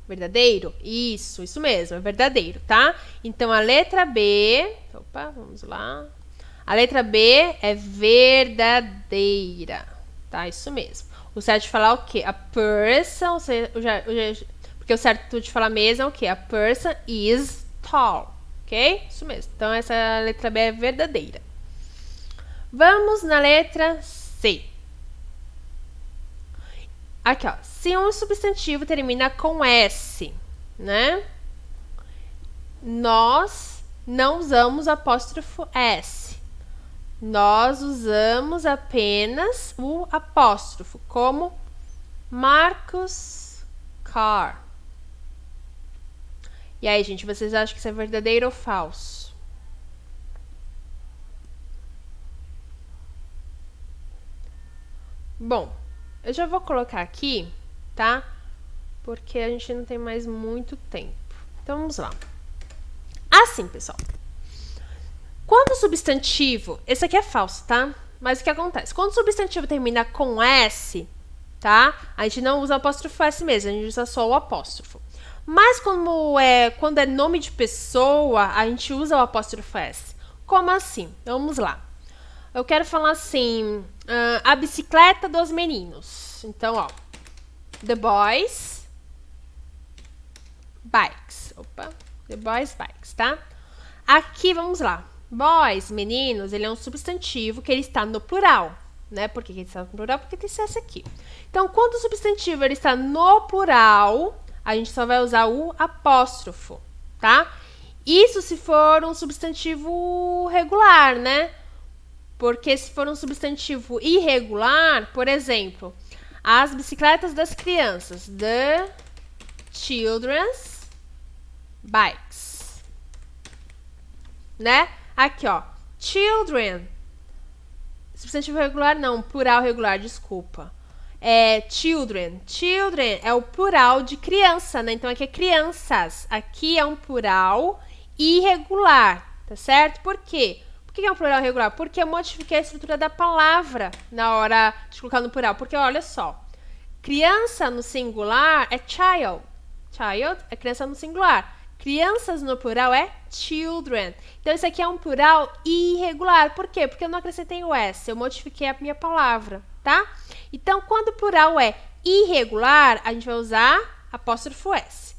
Verdadeiro? Isso mesmo, é verdadeiro, tá? Então, a letra B... Opa, vamos lá. A letra B é verdadeira, tá? Isso mesmo. O certo de falar é o quê? A person... Porque o certo de falar mesmo é o quê? A person is tall, ok? Isso mesmo. Então, essa letra B é verdadeira. Vamos na letra C. Aqui, ó. Se um substantivo termina com S, né? Nós não usamos apóstrofo S. Nós usamos apenas o apóstrofo, como Marcus car. E aí, gente, vocês acham que isso é verdadeiro ou falso? Bom, eu já vou colocar aqui, tá? Porque a gente não tem mais muito tempo. Então, vamos lá. Assim, pessoal. Quando o substantivo... Esse aqui é falso, tá? Mas o que acontece? Quando o substantivo termina com S, tá? A gente não usa apóstrofo S mesmo, a gente usa só o apóstrofo. Mas quando é nome de pessoa, a gente usa o apóstrofo S. Como assim? Vamos lá. Eu quero falar assim, a bicicleta dos meninos. Então, ó, the boys bikes. Opa, the boys bikes, tá? Aqui, vamos lá. Boys, meninos, ele é um substantivo que ele está no plural, né? Por que ele está no plural? Porque tem essa aqui. Então, quando o substantivo ele está no plural, a gente só vai usar o apóstrofo, tá? Isso se for um substantivo regular, né? Porque se for um substantivo irregular, por exemplo, as bicicletas das crianças, the children's bikes, né? Aqui, ó, children, substantivo regular não, plural regular, desculpa. Children é o plural de criança, né? Então aqui é crianças, aqui é um plural irregular, tá certo? Por quê? Por que é um plural irregular? Porque eu modifiquei a estrutura da palavra na hora de colocar no plural. Porque, olha só, criança no singular é child. Child é criança no singular. Crianças no plural é children. Então, isso aqui é um plural irregular. Por quê? Porque eu não acrescentei o S, eu modifiquei a minha palavra, tá? Então, quando o plural é irregular, a gente vai usar apóstrofo S.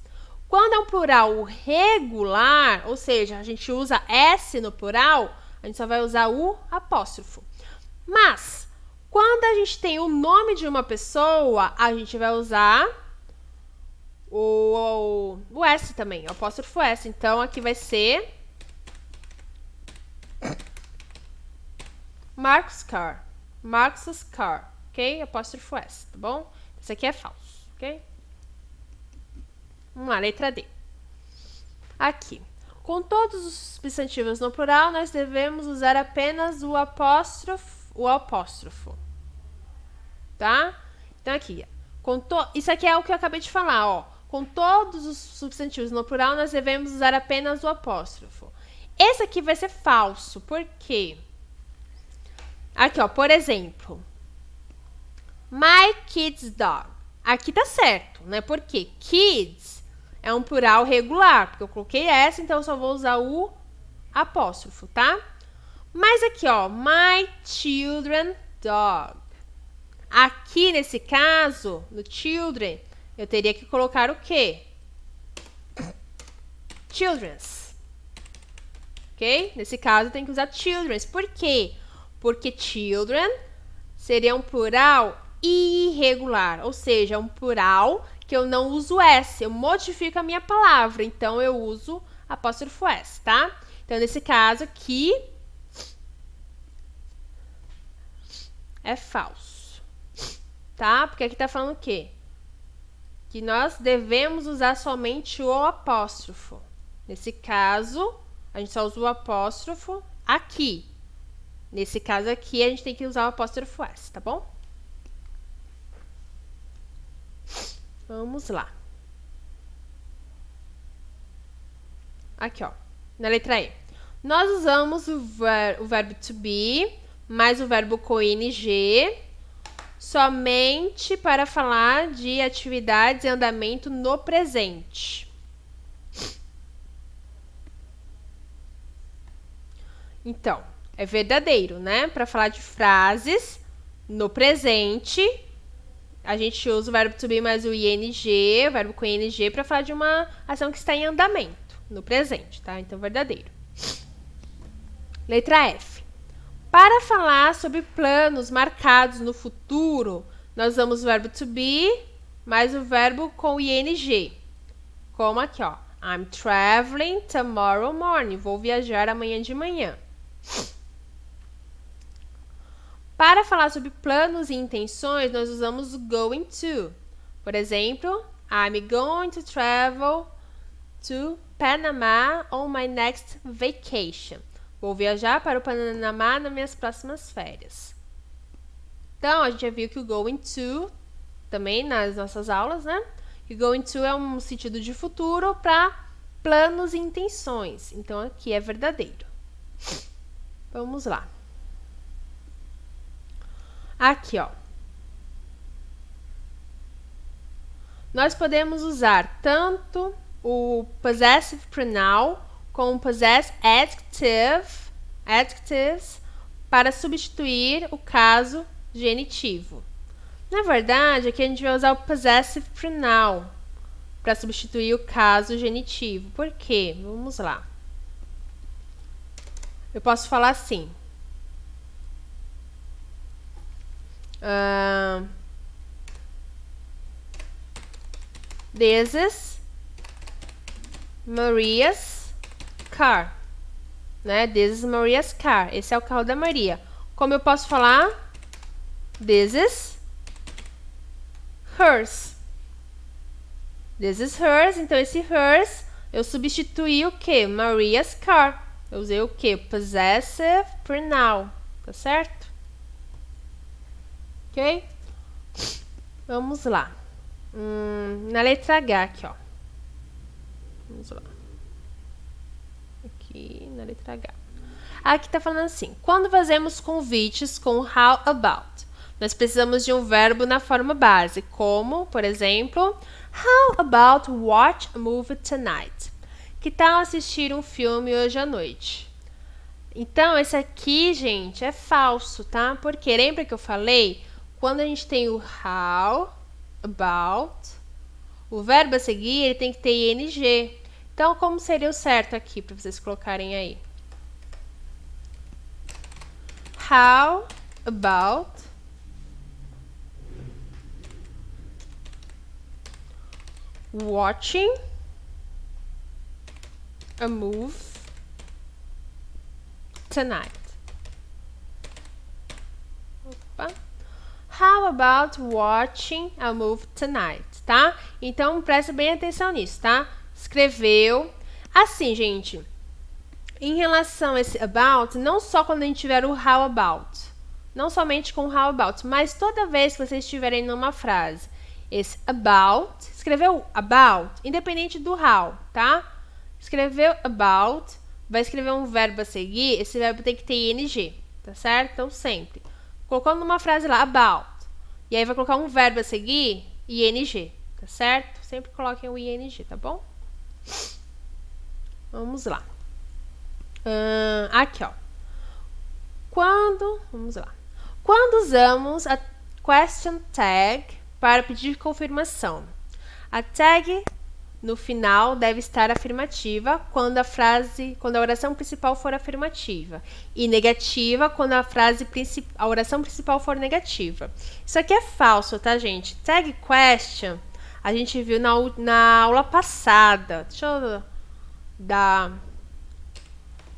Quando é um plural regular, ou seja, a gente usa S no plural, a gente só vai usar o apóstrofo. Mas, quando a gente tem o nome de uma pessoa, a gente vai usar o S também, o apóstrofo S. Então, aqui vai ser Marcus car. Marcus car, ok? Apóstrofo S, tá bom? Isso aqui é falso, ok? Vamos lá, letra D. Aqui. Com todos os substantivos no plural, nós devemos usar apenas o apóstrofo. Tá? Então, aqui. Isso aqui é o que eu acabei de falar, ó. Com todos os substantivos no plural, nós devemos usar apenas o apóstrofo. Esse aqui vai ser falso. Por quê? Aqui, ó. Por exemplo. My kid's dog. Aqui tá certo, né? Por quê? Kids é um plural regular, porque eu coloquei S, então eu só vou usar o apóstrofo, tá? Mas aqui, ó, my children dog. Aqui, nesse caso, no children, eu teria que colocar o quê? Children's. Ok? Nesse caso, tem que usar children's. Por quê? Porque children seria um plural irregular, ou seja, um plural que eu não uso S, eu modifico a minha palavra, então eu uso apóstrofo S, tá? Então, nesse caso aqui, é falso, tá? Porque aqui tá falando o quê? Que nós devemos usar somente o apóstrofo. Nesse caso, a gente só usa o apóstrofo aqui. Nesse caso aqui, a gente tem que usar o apóstrofo S, tá bom? Vamos lá. Aqui, ó. Na letra E. Nós usamos o verbo to be mais o verbo com ing somente para falar de atividades em andamento no presente. Então, é verdadeiro, né? Para falar de frases no presente, a gente usa o verbo to be mais o ing, o verbo com ing, para falar de uma ação que está em andamento, no presente, tá? Então, verdadeiro. Letra F. Para falar sobre planos marcados no futuro, nós usamos o verbo to be mais o verbo com ing. Como aqui, ó. I'm traveling tomorrow morning. Vou viajar amanhã de manhã. Para falar sobre planos e intenções, nós usamos o going to. Por exemplo, I'm going to travel to Panama on my next vacation. Vou viajar para o Panamá nas minhas próximas férias. Então, a gente já viu que o going to, também nas nossas aulas, né? E going to é um sentido de futuro para planos e intenções. Então, aqui é verdadeiro. Vamos lá. Aqui, ó. nós podemos usar tanto o possessive pronoun como o possessive adjectives para substituir o caso genitivo. Na verdade, aqui a gente vai usar o possessive pronoun para substituir o caso genitivo. Por quê? Vamos lá. Eu posso falar assim. This is Maria's car. Né? This is Maria's car. Esse é o carro da Maria. Como eu posso falar? This is hers. This is hers. Então, esse hers, eu substituí o quê? Maria's car. Eu usei o quê? Possessive pronoun. Tá certo? Ok? Vamos lá. Na letra H aqui, ó. Vamos lá. Aqui na letra H. Aqui tá falando assim. Quando fazemos convites com how about, nós precisamos de um verbo na forma base, como, por exemplo, how about watch a movie tonight? Que tal assistir um filme hoje à noite? Então, esse aqui, gente, é falso, tá? Porque lembra que eu falei? Quando a gente tem o how about, o verbo a seguir ele tem que ter ing. Então, como seria o certo aqui para vocês colocarem aí? How about watching a movie tonight? Opa. How about watching a movie tonight, tá? Então, presta bem atenção nisso, tá? Escreveu. Assim, gente, em relação a esse about, não só quando a gente tiver o how about, não somente com o how about, mas toda vez que vocês estiverem numa frase, esse about, escreveu about, independente do how, tá? Escreveu about, vai escrever um verbo a seguir, esse verbo tem que ter ing, tá certo? Então, sempre. Colocou numa frase lá, about, e aí vai colocar um verbo a seguir, ing, tá certo? Sempre coloquem o ing, tá bom? Vamos lá. Aqui, ó. Vamos lá. Quando usamos a question tag para pedir confirmação, a tag no final deve estar afirmativa quando a oração principal for afirmativa e negativa quando a oração principal for negativa. Isso aqui é falso, tá, gente? Tag question a gente viu na aula passada. Deixa eu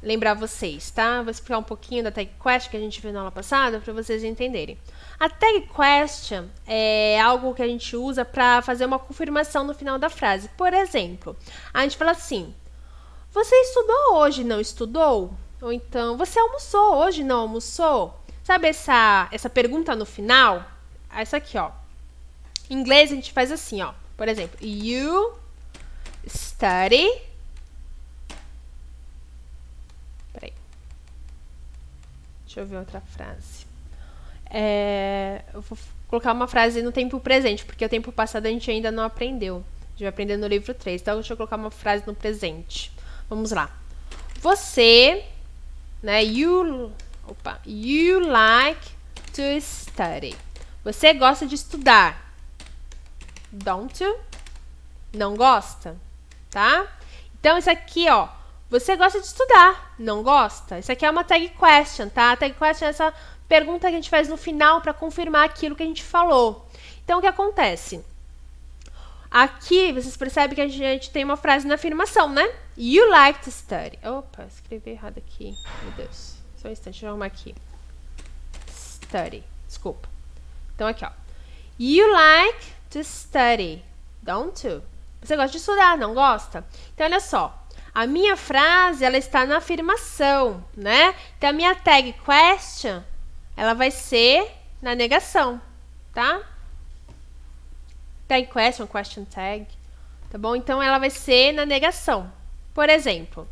lembrar vocês, tá? Vou explicar um pouquinho da tag question que a gente viu na aula passada para vocês entenderem. A tag question é algo que a gente usa para fazer uma confirmação no final da frase. Por exemplo, a gente fala assim: você estudou hoje, não estudou? Ou então, você almoçou hoje, não almoçou? Sabe essa pergunta no final? Essa aqui, ó. Em inglês a gente faz assim, ó. Por exemplo, you study. Peraí. Deixa eu ver outra frase. Eu vou colocar uma frase no tempo presente, porque o tempo passado a gente ainda não aprendeu. A gente vai aprender no livro 3. Então, deixa eu colocar uma frase no presente. Vamos lá. Você, né, you like to study. Você gosta de estudar. Don't you? Não gosta? Tá? Então, isso aqui, ó. Você gosta de estudar. Não gosta? Isso aqui é uma tag question, tá? A tag question é essa pergunta que a gente faz no final para confirmar aquilo que a gente falou. Então, o que acontece? Aqui, vocês percebem que a gente tem uma frase na afirmação, né? You like to study. Opa, escrevi errado aqui. Meu Deus. Só um instante, deixa eu arrumar aqui. Study. Desculpa. Então, aqui, ó. You like to study. Don't you? Você gosta de estudar, não gosta? Então, olha só. A minha frase, ela está na afirmação, né? Então, a minha tag question, ela vai ser na negação, tá? Tag question, question tag, tá bom? Então, ela vai ser na negação. Por exemplo,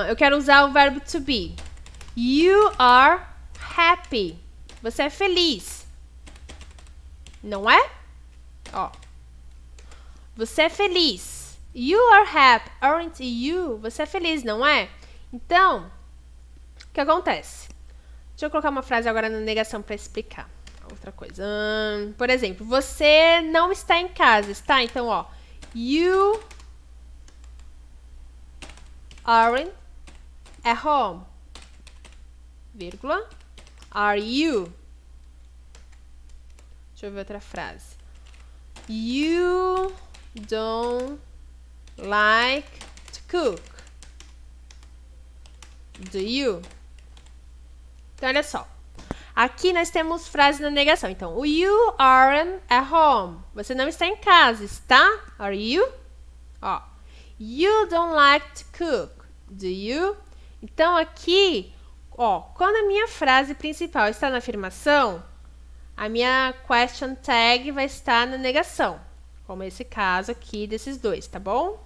eu quero usar o verbo to be. You are happy. Você é feliz. Não é? Ó, Você é feliz. You are happy, aren't you? Você é feliz, não é? Então, o que acontece? Deixa eu colocar uma frase agora na negação para explicar. Outra coisa. Por exemplo, você não está em casa, está? Então, ó. You aren't at home. Vírgula. Are you? Deixa eu ver outra frase. You don't like to cook. Do you? Então, olha só. Aqui nós temos frase na negação. Então, you aren't at home. Você não está em casa, está? Are you? Ó. You don't like to cook. Do you? Então, aqui, ó, quando a minha frase principal está na afirmação, a minha question tag vai estar na negação. Como esse caso aqui desses dois, tá bom?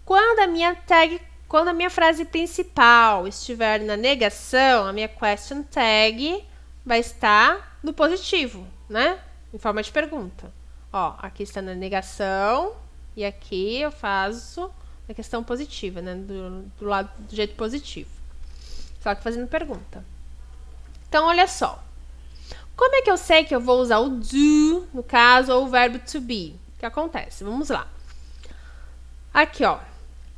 Quando a minha frase principal estiver na negação, a minha question tag vai estar no positivo, né? Em forma de pergunta. Ó, aqui está na negação e aqui eu faço a questão positiva, né? Do lado do jeito positivo. Só que fazendo pergunta. Então, olha só. Como é que eu sei que eu vou usar o do, no caso, ou o verbo to be? O que acontece? Vamos lá. Aqui, ó.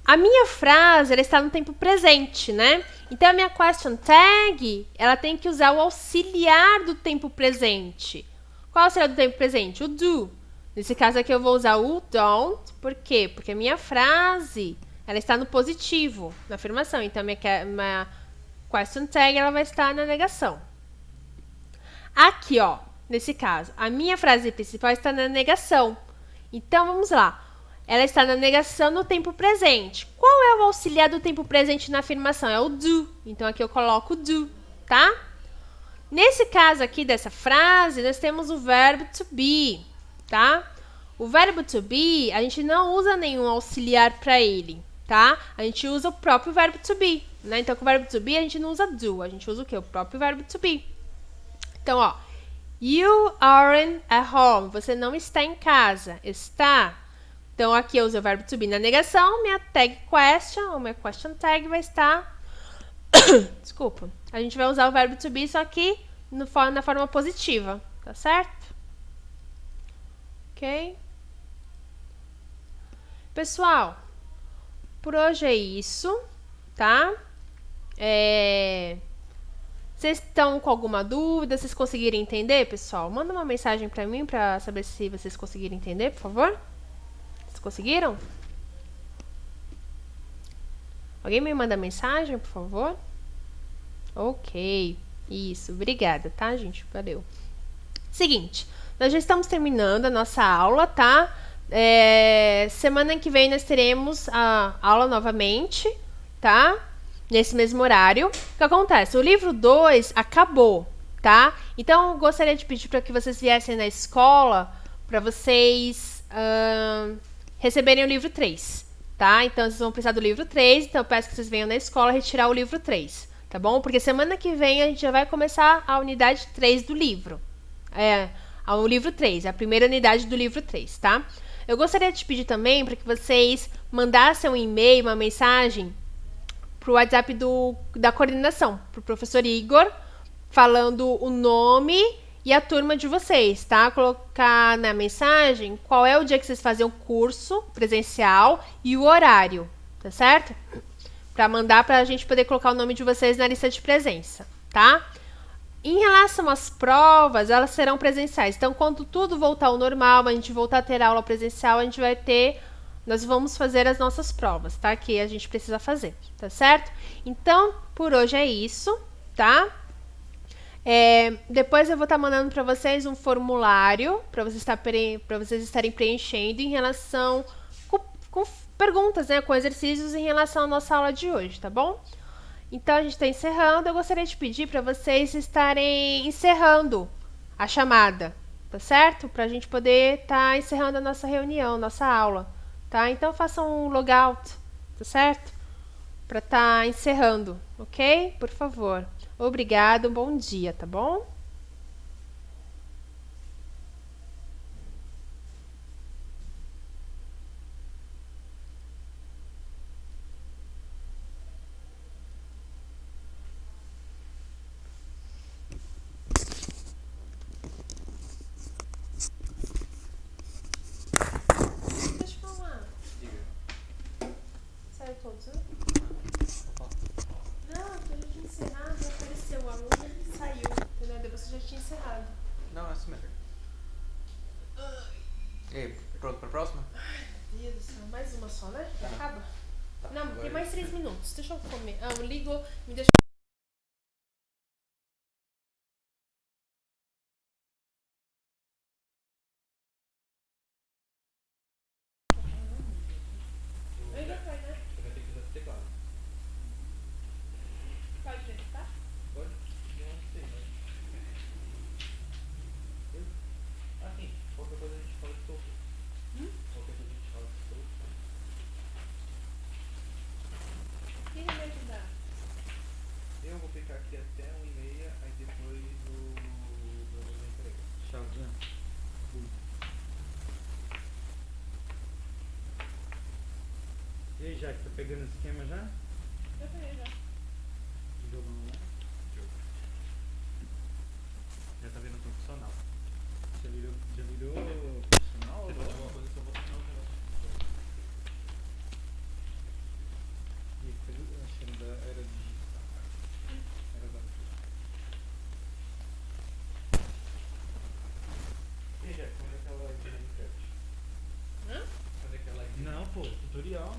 A minha frase, ela está no tempo presente, né? Então, a minha question tag, ela tem que usar o auxiliar do tempo presente. Qual é o auxiliar do tempo presente? O do. Nesse caso aqui, eu vou usar o don't. Por quê? Porque a minha frase, ela está no positivo, na afirmação. Então, a minha question tag, ela vai estar na negação. Aqui, ó, nesse caso, a minha frase principal está na negação. Então, vamos lá. Ela está na negação no tempo presente. Qual é o auxiliar do tempo presente na afirmação? É o do. Então, aqui eu coloco do, tá? Nesse caso aqui dessa frase, nós temos o verbo to be, tá? O verbo to be, a gente não usa nenhum auxiliar para ele, tá? A gente usa o próprio verbo to be, né? Então, com o verbo to be, a gente não usa do. A gente usa o quê? O próprio verbo to be. Então, ó. You aren't at home. Você não está em casa. Está? Então, aqui eu uso o verbo to be na negação. Minha tag question, ou minha question tag vai estar... Desculpa. A gente vai usar o verbo to be, só que na forma positiva. Tá certo? Ok? Pessoal, por hoje é isso, tá? Vocês estão com alguma dúvida? Vocês conseguiram entender, pessoal? Manda uma mensagem pra mim pra saber se vocês conseguiram entender, por favor. Vocês conseguiram? Alguém me manda mensagem, por favor? Ok. Isso. Obrigada, tá, gente? Valeu. Seguinte. Nós já estamos terminando a nossa aula, tá? Semana que vem nós teremos a aula novamente, tá? Nesse mesmo horário. O que acontece? O livro 2 acabou, tá? Então, eu gostaria de pedir para que vocês viessem na escola para vocês receberem o livro 3, tá? Então, vocês vão precisar do livro 3, então eu peço que vocês venham na escola retirar o livro 3, tá bom? Porque semana que vem a gente já vai começar a unidade 3 do livro. O livro 3, a primeira unidade do livro 3, tá? Eu gostaria de pedir também para que vocês mandassem um e-mail, uma mensagem pro WhatsApp da coordenação, pro professor Igor, falando o nome e a turma de vocês, tá? Colocar na mensagem qual é o dia que vocês fazem o curso presencial e o horário, tá certo? Para mandar pra gente poder colocar o nome de vocês na lista de presença, tá? Em relação às provas, elas serão presenciais. Então, quando tudo voltar ao normal, a gente voltar a ter aula presencial, a gente vai ter... Nós vamos fazer as nossas provas, tá? Que a gente precisa fazer, tá certo? Então, por hoje é isso, tá? Depois eu vou estar mandando para vocês um formulário para vocês estarem preenchendo em relação com perguntas, né? Com exercícios em relação à nossa aula de hoje, tá bom? Então, a gente está encerrando. Eu gostaria de pedir para vocês estarem encerrando a chamada, tá certo? Para a gente poder estar encerrando a nossa reunião, nossa aula. Tá? Então, façam um logout, tá certo? Para estar encerrando, ok? Por favor. Obrigado, bom dia, tá bom? tinha encerrado. Não, é assim mesmo. E aí, pronto pra próxima? Meu Deus do céu, mais uma só, né? Já acaba? Tá, Não, agora tem mais 3 minutos. Deixa eu comer. Ah, ligou, me deixa. Aí já foi, né? Você vai ter que usar esse teclado. Pode ver, tá? Pode? Não sei, mas... Ah, sim. Qualquer coisa a gente fala de topo. Qualquer coisa a gente fala de topo. Quem vai me ajudar? Eu vou ficar aqui até 1h30, aí depois o Bruno me entrega. Tchauzinho. E aí, Jack, tá pegando o esquema já? Eu peguei já. Jogando lá? Já tá vendo profissional. Já virou profissional? Você faz alguma coisa que eu vou terminar o negócio. E eu achando da era digital. Era da... E aí, Jack, quando é que ela vai de Minecraft? Hã? Quando é que ela vai de Não, pô, tutorial.